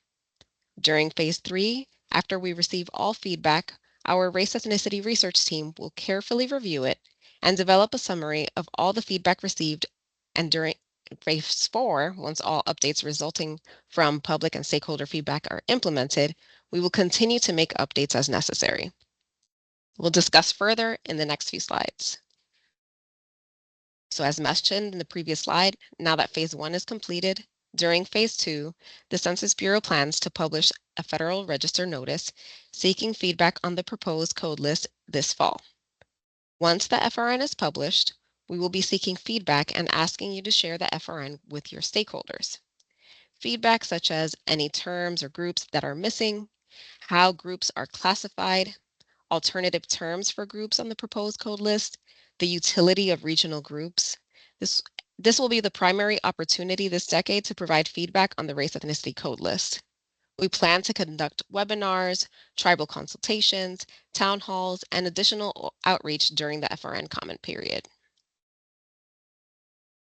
S6: During phase 3, after we receive all feedback, our race ethnicity research team will carefully review it and develop a summary of all the feedback received. And during phase 4, once all updates resulting from public and stakeholder feedback are implemented, we will continue to make updates as necessary. We'll discuss further in the next few slides. So as mentioned in the previous slide, now that phase 1 is completed, during phase 2, the Census Bureau plans to publish a Federal Register notice seeking feedback on the proposed code list this fall. Once the FRN is published, we will be seeking feedback and asking you to share the FRN with your stakeholders. Feedback such as any terms or groups that are missing, how groups are classified, alternative terms for groups on the proposed code list, the utility of regional groups. This will be the primary opportunity this decade to provide feedback on the race ethnicity code list. We plan to conduct webinars, tribal consultations, town halls, and additional outreach during the FRN comment period.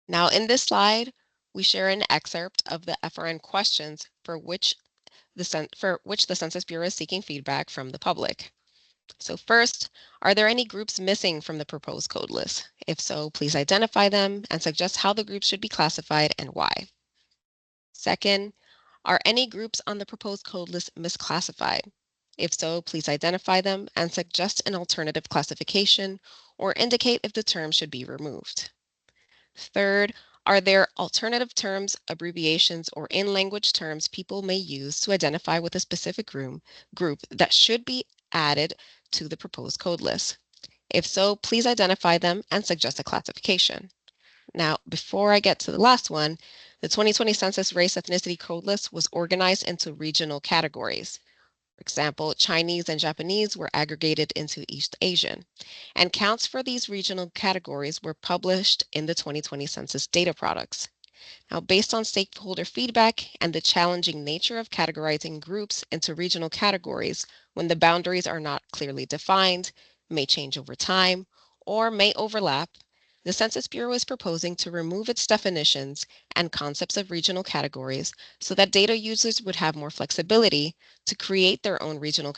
S6: Now in this slide, we share an excerpt of the FRN questions for which the Census Bureau is seeking feedback from the public. So first, are there any groups missing from the proposed code list? If so, please identify them and suggest how the groups should be classified and why. Second, are any groups on the proposed code list misclassified? If so, please identify them and suggest an alternative classification or indicate if the term should be removed. Third, are there alternative terms, abbreviations, or in-language terms people may use to identify with a specific group that should be added to the proposed code list? If so, please identify them and suggest a classification. Now, before I get to the last one, the 2020 Census Race Ethnicity Code List was organized into regional categories. For example, Chinese and Japanese were aggregated into East Asian, and counts for these regional categories were published in the 2020 Census data products. Now, based on stakeholder feedback and the challenging nature of categorizing groups into regional categories when the boundaries are not clearly defined, may change over time, or may overlap, the Census Bureau is proposing to remove its definitions and concepts of regional categories so that data users would have more flexibility to create their own regional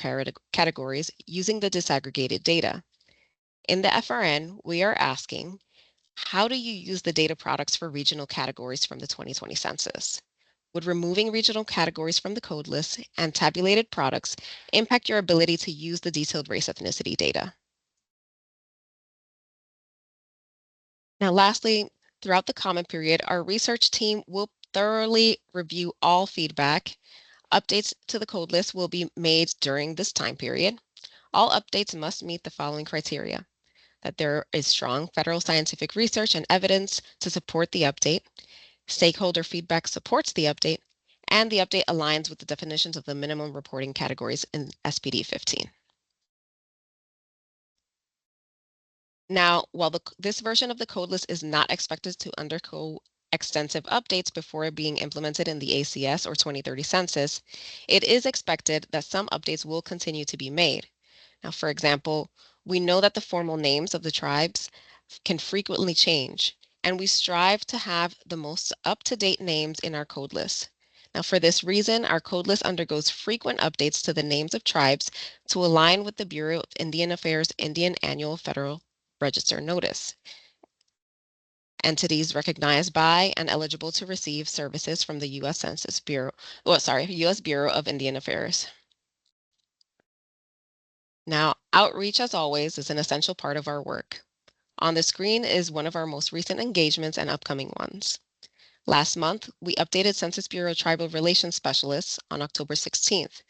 S6: categories using the disaggregated data. In the FRN, we are asking, how do you use the data products for regional categories from the 2020 census? Would removing regional categories from the code list and tabulated products impact your ability to use the detailed race ethnicity data? Now, lastly, throughout the comment period, our research team will thoroughly review all feedback. Updates to the code list will be made during this time period. All updates must meet the following criteria: that there is strong federal scientific research and evidence to support the update, stakeholder feedback supports the update, and the update aligns with the definitions of the minimum reporting categories in SPD 15. Now, while this version of the code list is not expected to undergo extensive updates before being implemented in the ACS or 2030 census, it is expected that some updates will continue to be made. Now, for example, we know that the formal names of the tribes can frequently change, and we strive to have the most up-to-date names in our code list. Now, for this reason, our code list undergoes frequent updates to the names of tribes to align with the Bureau of Indian Affairs Indian Annual Federal Register Notice. Entities recognized by and eligible to receive services from the U.S. Census Bureau, U.S. Bureau of Indian Affairs. Now, outreach, as always, is an essential part of our work. On the screen is one of our most recent engagements and upcoming ones. Last month, we updated Census Bureau Tribal Relations Specialists on October 16th.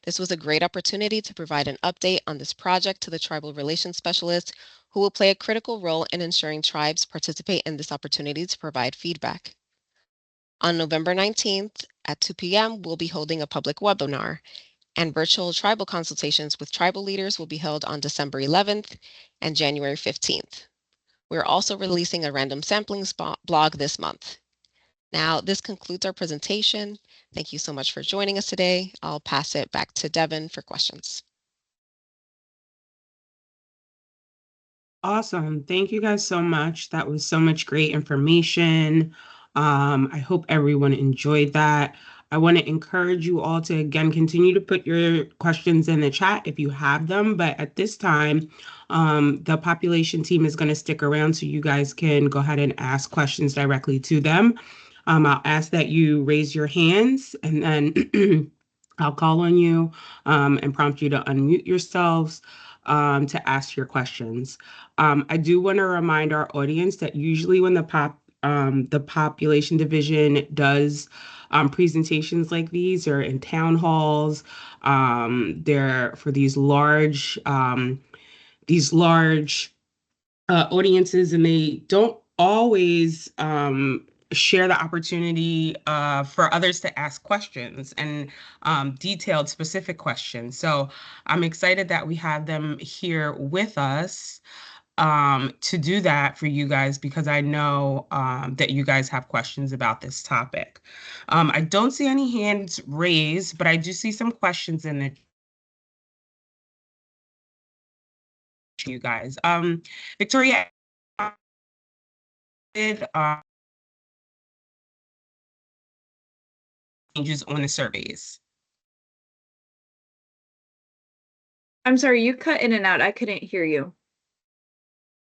S6: This was a great opportunity to provide an update on this project to the Tribal Relations Specialist, who will play a critical role in ensuring tribes participate in this opportunity to provide feedback. On November 19th at 2 p.m., we'll be holding a public webinar, and virtual tribal consultations with tribal leaders will be held on December 11th and January 15th. We're also releasing a random sampling blog this month. Now, this concludes our presentation. Thank you so much for joining us today. I'll pass it back to Devin for questions.
S1: Awesome. Thank you guys so much. That was so much great information. I hope everyone enjoyed that. I want to encourage you all to, again, continue to put your questions in the chat if you have them. But at this time, the population team is going to stick around so you guys can go ahead and ask questions directly to them. I'll ask that you raise your hands, and then I'll call on you and prompt you to unmute yourselves to ask your questions. I do want to remind our audience that usually when the population division does presentations like these or in town halls, they're for these large audiences, and they don't always share the opportunity for others to ask questions and detailed specific questions. So I'm excited that we have them here with us to do that for you guys, because I know that you guys have questions about this topic. I don't see any hands raised, but I do see some questions in the you guys. Victoria, did changes on the surveys?
S7: I'm sorry, you cut in and out. I couldn't hear you.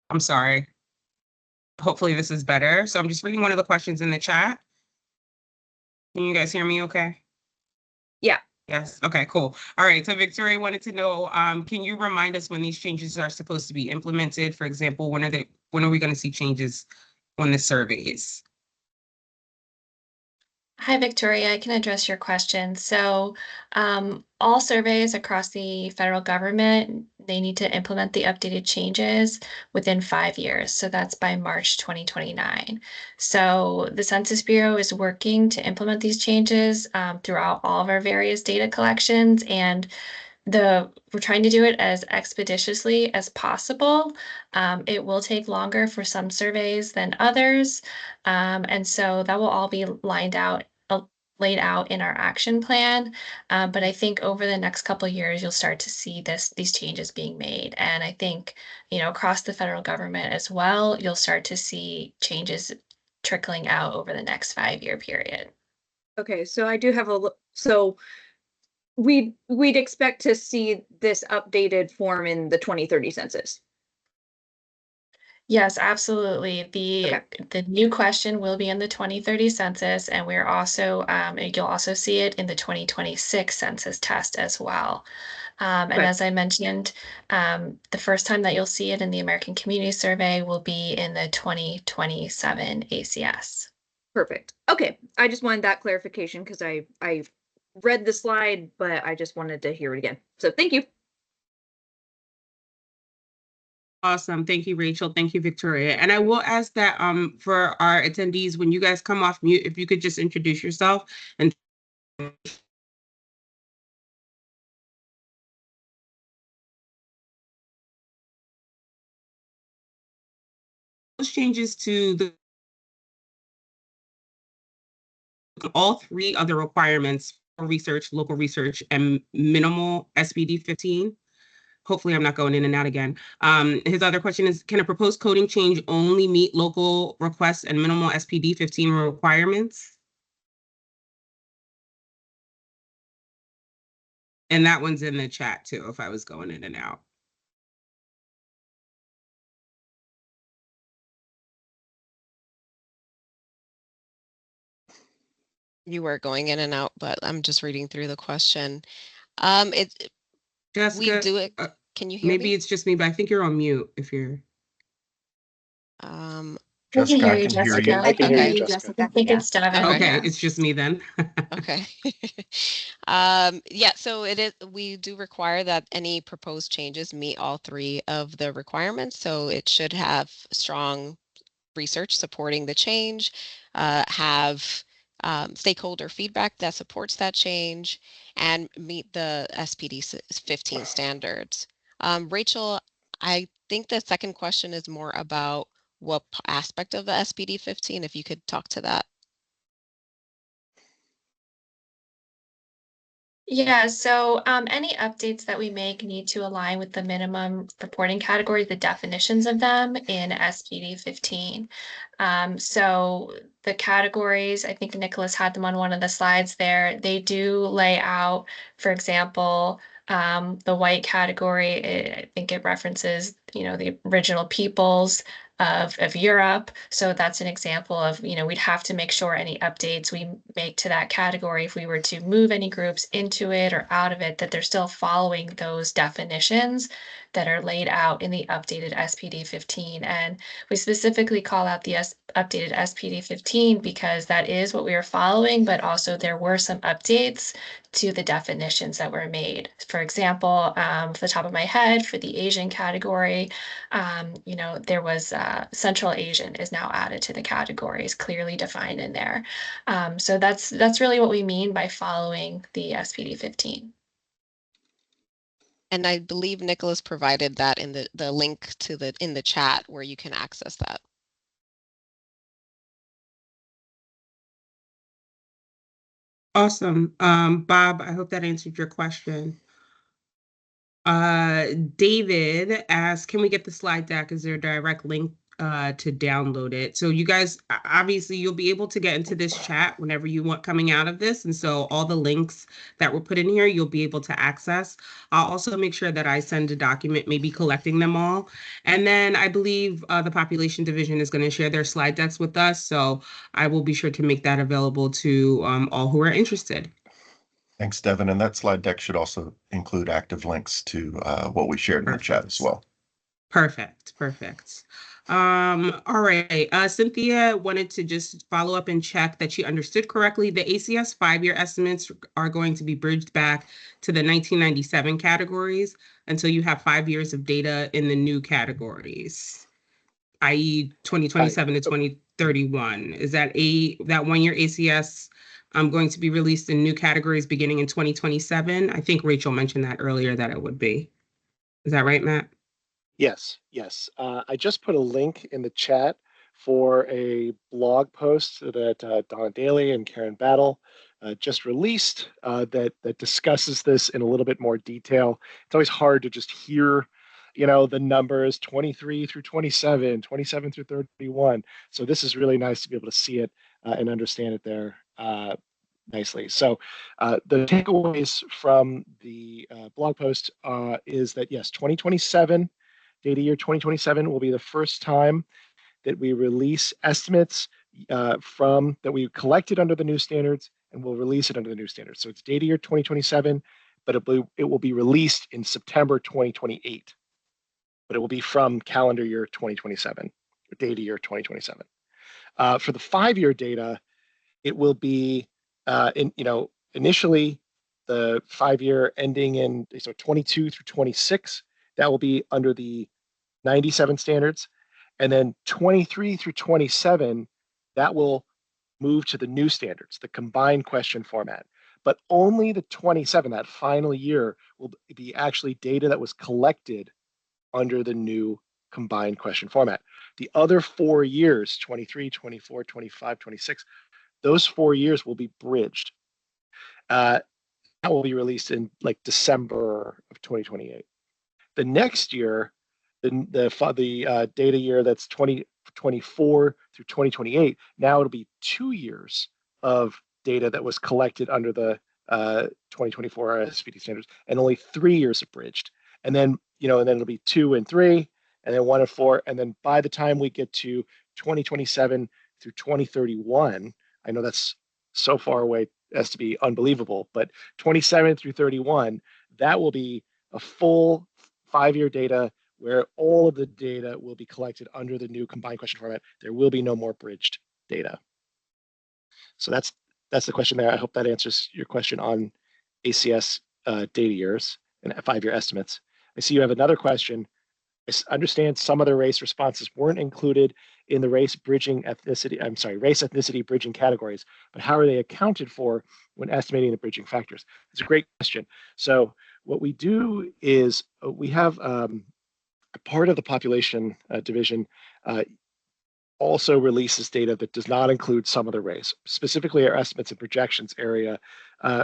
S1: I'm sorry. Hopefully this is better. So I'm just reading one of the questions in the chat. Can you guys hear me okay?
S7: Yeah.
S1: Yes. Okay, cool. All right. So Victoria wanted to know, can you remind us when these changes are supposed to be implemented? For example, when are we going to see changes on the surveys?
S3: Hi, Victoria. I can address your question. So all surveys across the federal government, they need to implement the updated changes within 5 years. So that's by March 2029. So the Census Bureau is working to implement these changes throughout all of our various data collections, and we're trying to do it as expeditiously as possible. It will take longer for some surveys than others. And so that will all be laid out in our action plan. But I think over the next couple of years, you'll start to see these changes being made. And I think, across the federal government as well, you'll start to see changes trickling out over the next 5-year period.
S7: Okay, so I do have so we'd expect to see this updated form in the 2030 census.
S3: Yes, absolutely.
S7: Okay.
S3: The new question will be in the 2030 census, and we're also you'll also see it in the 2026 census test as well. And
S7: Okay.
S3: as I mentioned, the first time that you'll see it in the American Community Survey will be in the 2027 ACS.
S7: Perfect. Okay, I just wanted that clarification because I read the slide, but I just wanted to hear it again. So thank you.
S1: Awesome. Thank you, Rachel. Thank you, Victoria. And I will ask that for our attendees, when you guys come off mute, if you could just introduce yourself and those changes to all three other requirements for research, local research, and minimal SPD 15. Hopefully I'm not going in and out again. His other question is, can a proposed coding change only meet local requests and minimal SPD 15 requirements? And that one's in the chat too, if I was going in and out.
S6: You were going in and out, but I'm just reading through the question.
S1: Jessica,
S6: we do it. Can you hear
S1: maybe
S6: me?
S1: it's just me, but I think you're on mute if you're.
S3: We can
S2: Jessica,
S3: hear
S2: I
S3: you,
S2: can hear you.
S3: Jessica.
S4: I can hear
S6: Okay.
S4: you,
S5: you,
S4: Jessica.
S3: I think it's Devin.
S6: Okay.
S1: Okay,
S3: Yeah.
S1: it's just me then.
S6: Okay. Yeah, so we do require that any proposed changes meet all three of the requirements. So it should have strong research supporting the change, have stakeholder feedback that supports that change, and meet the SPD 15 standards. Rachel, I think the second question is more about what aspect of the SPD 15, if you could talk to that.
S3: Yeah, so any updates that we make need to align with the minimum reporting categories, the definitions of them in SPD 15. So the categories, I think Nicholas had them on one of the slides there. They do lay out, for example, the white category, I think it references, the original peoples of Europe. So that's an example of, we'd have to make sure any updates we make to that category, if we were to move any groups into it or out of it, that they're still following those definitions that are laid out in the updated SPD 15. And we specifically call out the updated SPD 15 because that is what we are following, but also there were some updates to the definitions that were made. For example, off the top of my head, for the Asian category, there was Central Asian is now added to the categories, clearly defined in there. So that's really what we mean by following the SPD 15.
S6: And I believe Nicholas provided that in the link to in the chat where you can access that.
S1: Awesome. Bob, I hope that answered your question. David asked, can we get the slide deck? Is there a direct link to download it? So you guys, obviously you'll be able to get into this chat whenever you want coming out of this. And so all the links that were put in here, you'll be able to access. I'll also make sure that I send a document, maybe collecting them all. And then I believe the population division is going to share their slide decks with us. So I will be sure to make that available to all who are interested.
S2: Thanks, Devin. And that slide deck should also include active links to what we shared in the chat as well.
S1: Perfect. All right. Cynthia wanted to just follow up and check that she understood correctly. The ACS 5-year estimates are going to be bridged back to the 1997 categories until you have 5 years of data in the new categories, i.e. 2027 to 2031. Is that that 1-year ACS going to be released in new categories beginning in 2027? I think Rachel mentioned that earlier that it would be. Is that right, Matt?
S4: Yes. I just put a link in the chat for a blog post that Donna Daly and Karen Battle just released that discusses this in a little bit more detail. It's always hard to just hear, the numbers 23 through 27, 27 through 31. So this is really nice to be able to see it and understand it there nicely. So the takeaways from the blog post is that, yes, 2027, data year 2027 will be the first time that we release estimates from that we collected under the new standards, and we'll release it under the new standards. So it's data year 2027, but it will be released in September 2028. But it will be from calendar year 2027, or data year 2027. For the 5-year data, it will be initially the 5-year ending in 22 through 26. That will be under the 97 standards. And then 23 through 27, that will move to the new standards, the combined question format. But only the 27, that final year, will be actually data that was collected under the new combined question format. The other 4 years, 23, 24, 25, 26, those 4 years will be bridged. That will be released in December of 2028. The next year, the data year that's 2024 through 2028, now it'll be 2 years of data that was collected under the 2024 SPD standards, and only 3 years of bridged. And then, and then it'll be 2 and 3, and then 1 and 4. And then by the time we get to 2027 through 2031, I know that's so far away as to be unbelievable, but 27 through 31, that will be a full 5-year data where all of the data will be collected under the new combined question format. There will be no more bridged data. So that's the question there. I hope that answers your question on ACS data years and 5-year estimates. I see you have another question. I understand some of the race responses weren't included in the race ethnicity bridging categories, but how are they accounted for when estimating the bridging factors? It's a great question. So what we do is we have a part of the population division also releases data that does not include some of the race. Specifically, our estimates and projections area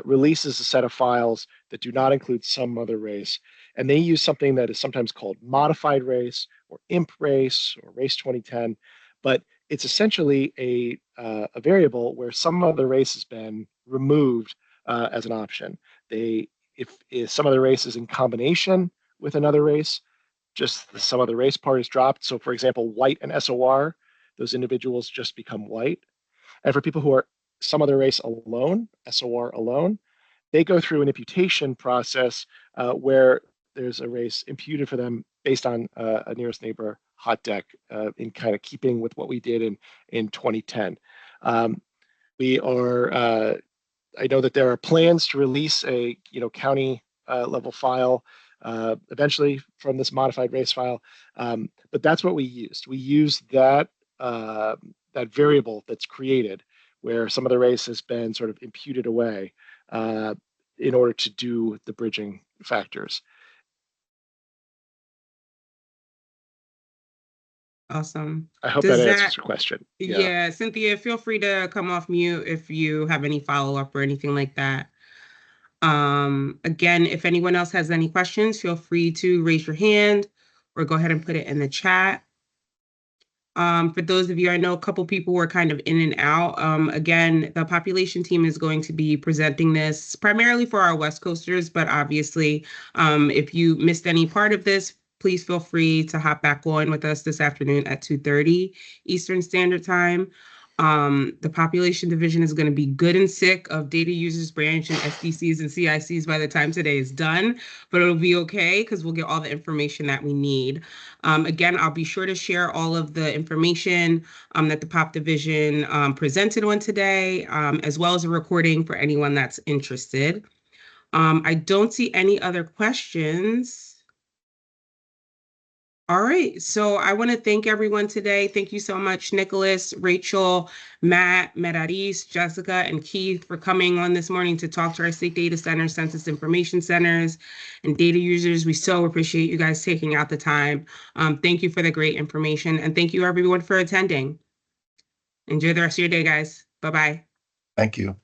S4: releases a set of files that do not include some other race. And they use something that is sometimes called modified race or imp race or race 2010. But it's essentially a variable where some other race has been removed as an option. If some other race is in combination with another race, just the some other race part is dropped. So for example, white and SOR, those individuals just become white. And for people who are some other race alone, SOR alone, they go through an imputation process where there's a race imputed for them based on a nearest neighbor hot deck in kind of keeping with what we did in 2010. We are, I know that there are plans to release a county level file eventually from this modified race file, but that's what we used. We used that that variable that's created where some of the race has been sort of imputed away in order to do the bridging factors.
S1: Awesome.
S4: I hope that answers your question.
S1: Yeah, Cynthia, feel free to come off mute if you have any follow-up or anything like that. Again, if anyone else has any questions, feel free to raise your hand or go ahead and put it in the chat. For those of you, I know a couple people were kind of in and out. Again, the population team is going to be presenting this primarily for our West Coasters, but obviously, if you missed any part of this, please feel free to hop back on with us this afternoon at 2:30 Eastern Standard Time. The population division is going to be good and sick of data users branch and SDCs and CICs by the time today is done, but it'll be okay because we'll get all the information that we need. Again, I'll be sure to share all of the information that the pop division presented on today, as well as a recording for anyone that's interested. I don't see any other questions. All right, so I want to thank everyone today. Thank you so much, Nicholas, Rachel, Matt, Meraris, Jessica, and Keith for coming on this morning to talk to our state data centers, census information centers, and data users. We so appreciate you guys taking out the time. Thank you for the great information, and thank you everyone for attending. Enjoy the rest of your day, guys. Bye-bye.
S2: Thank you.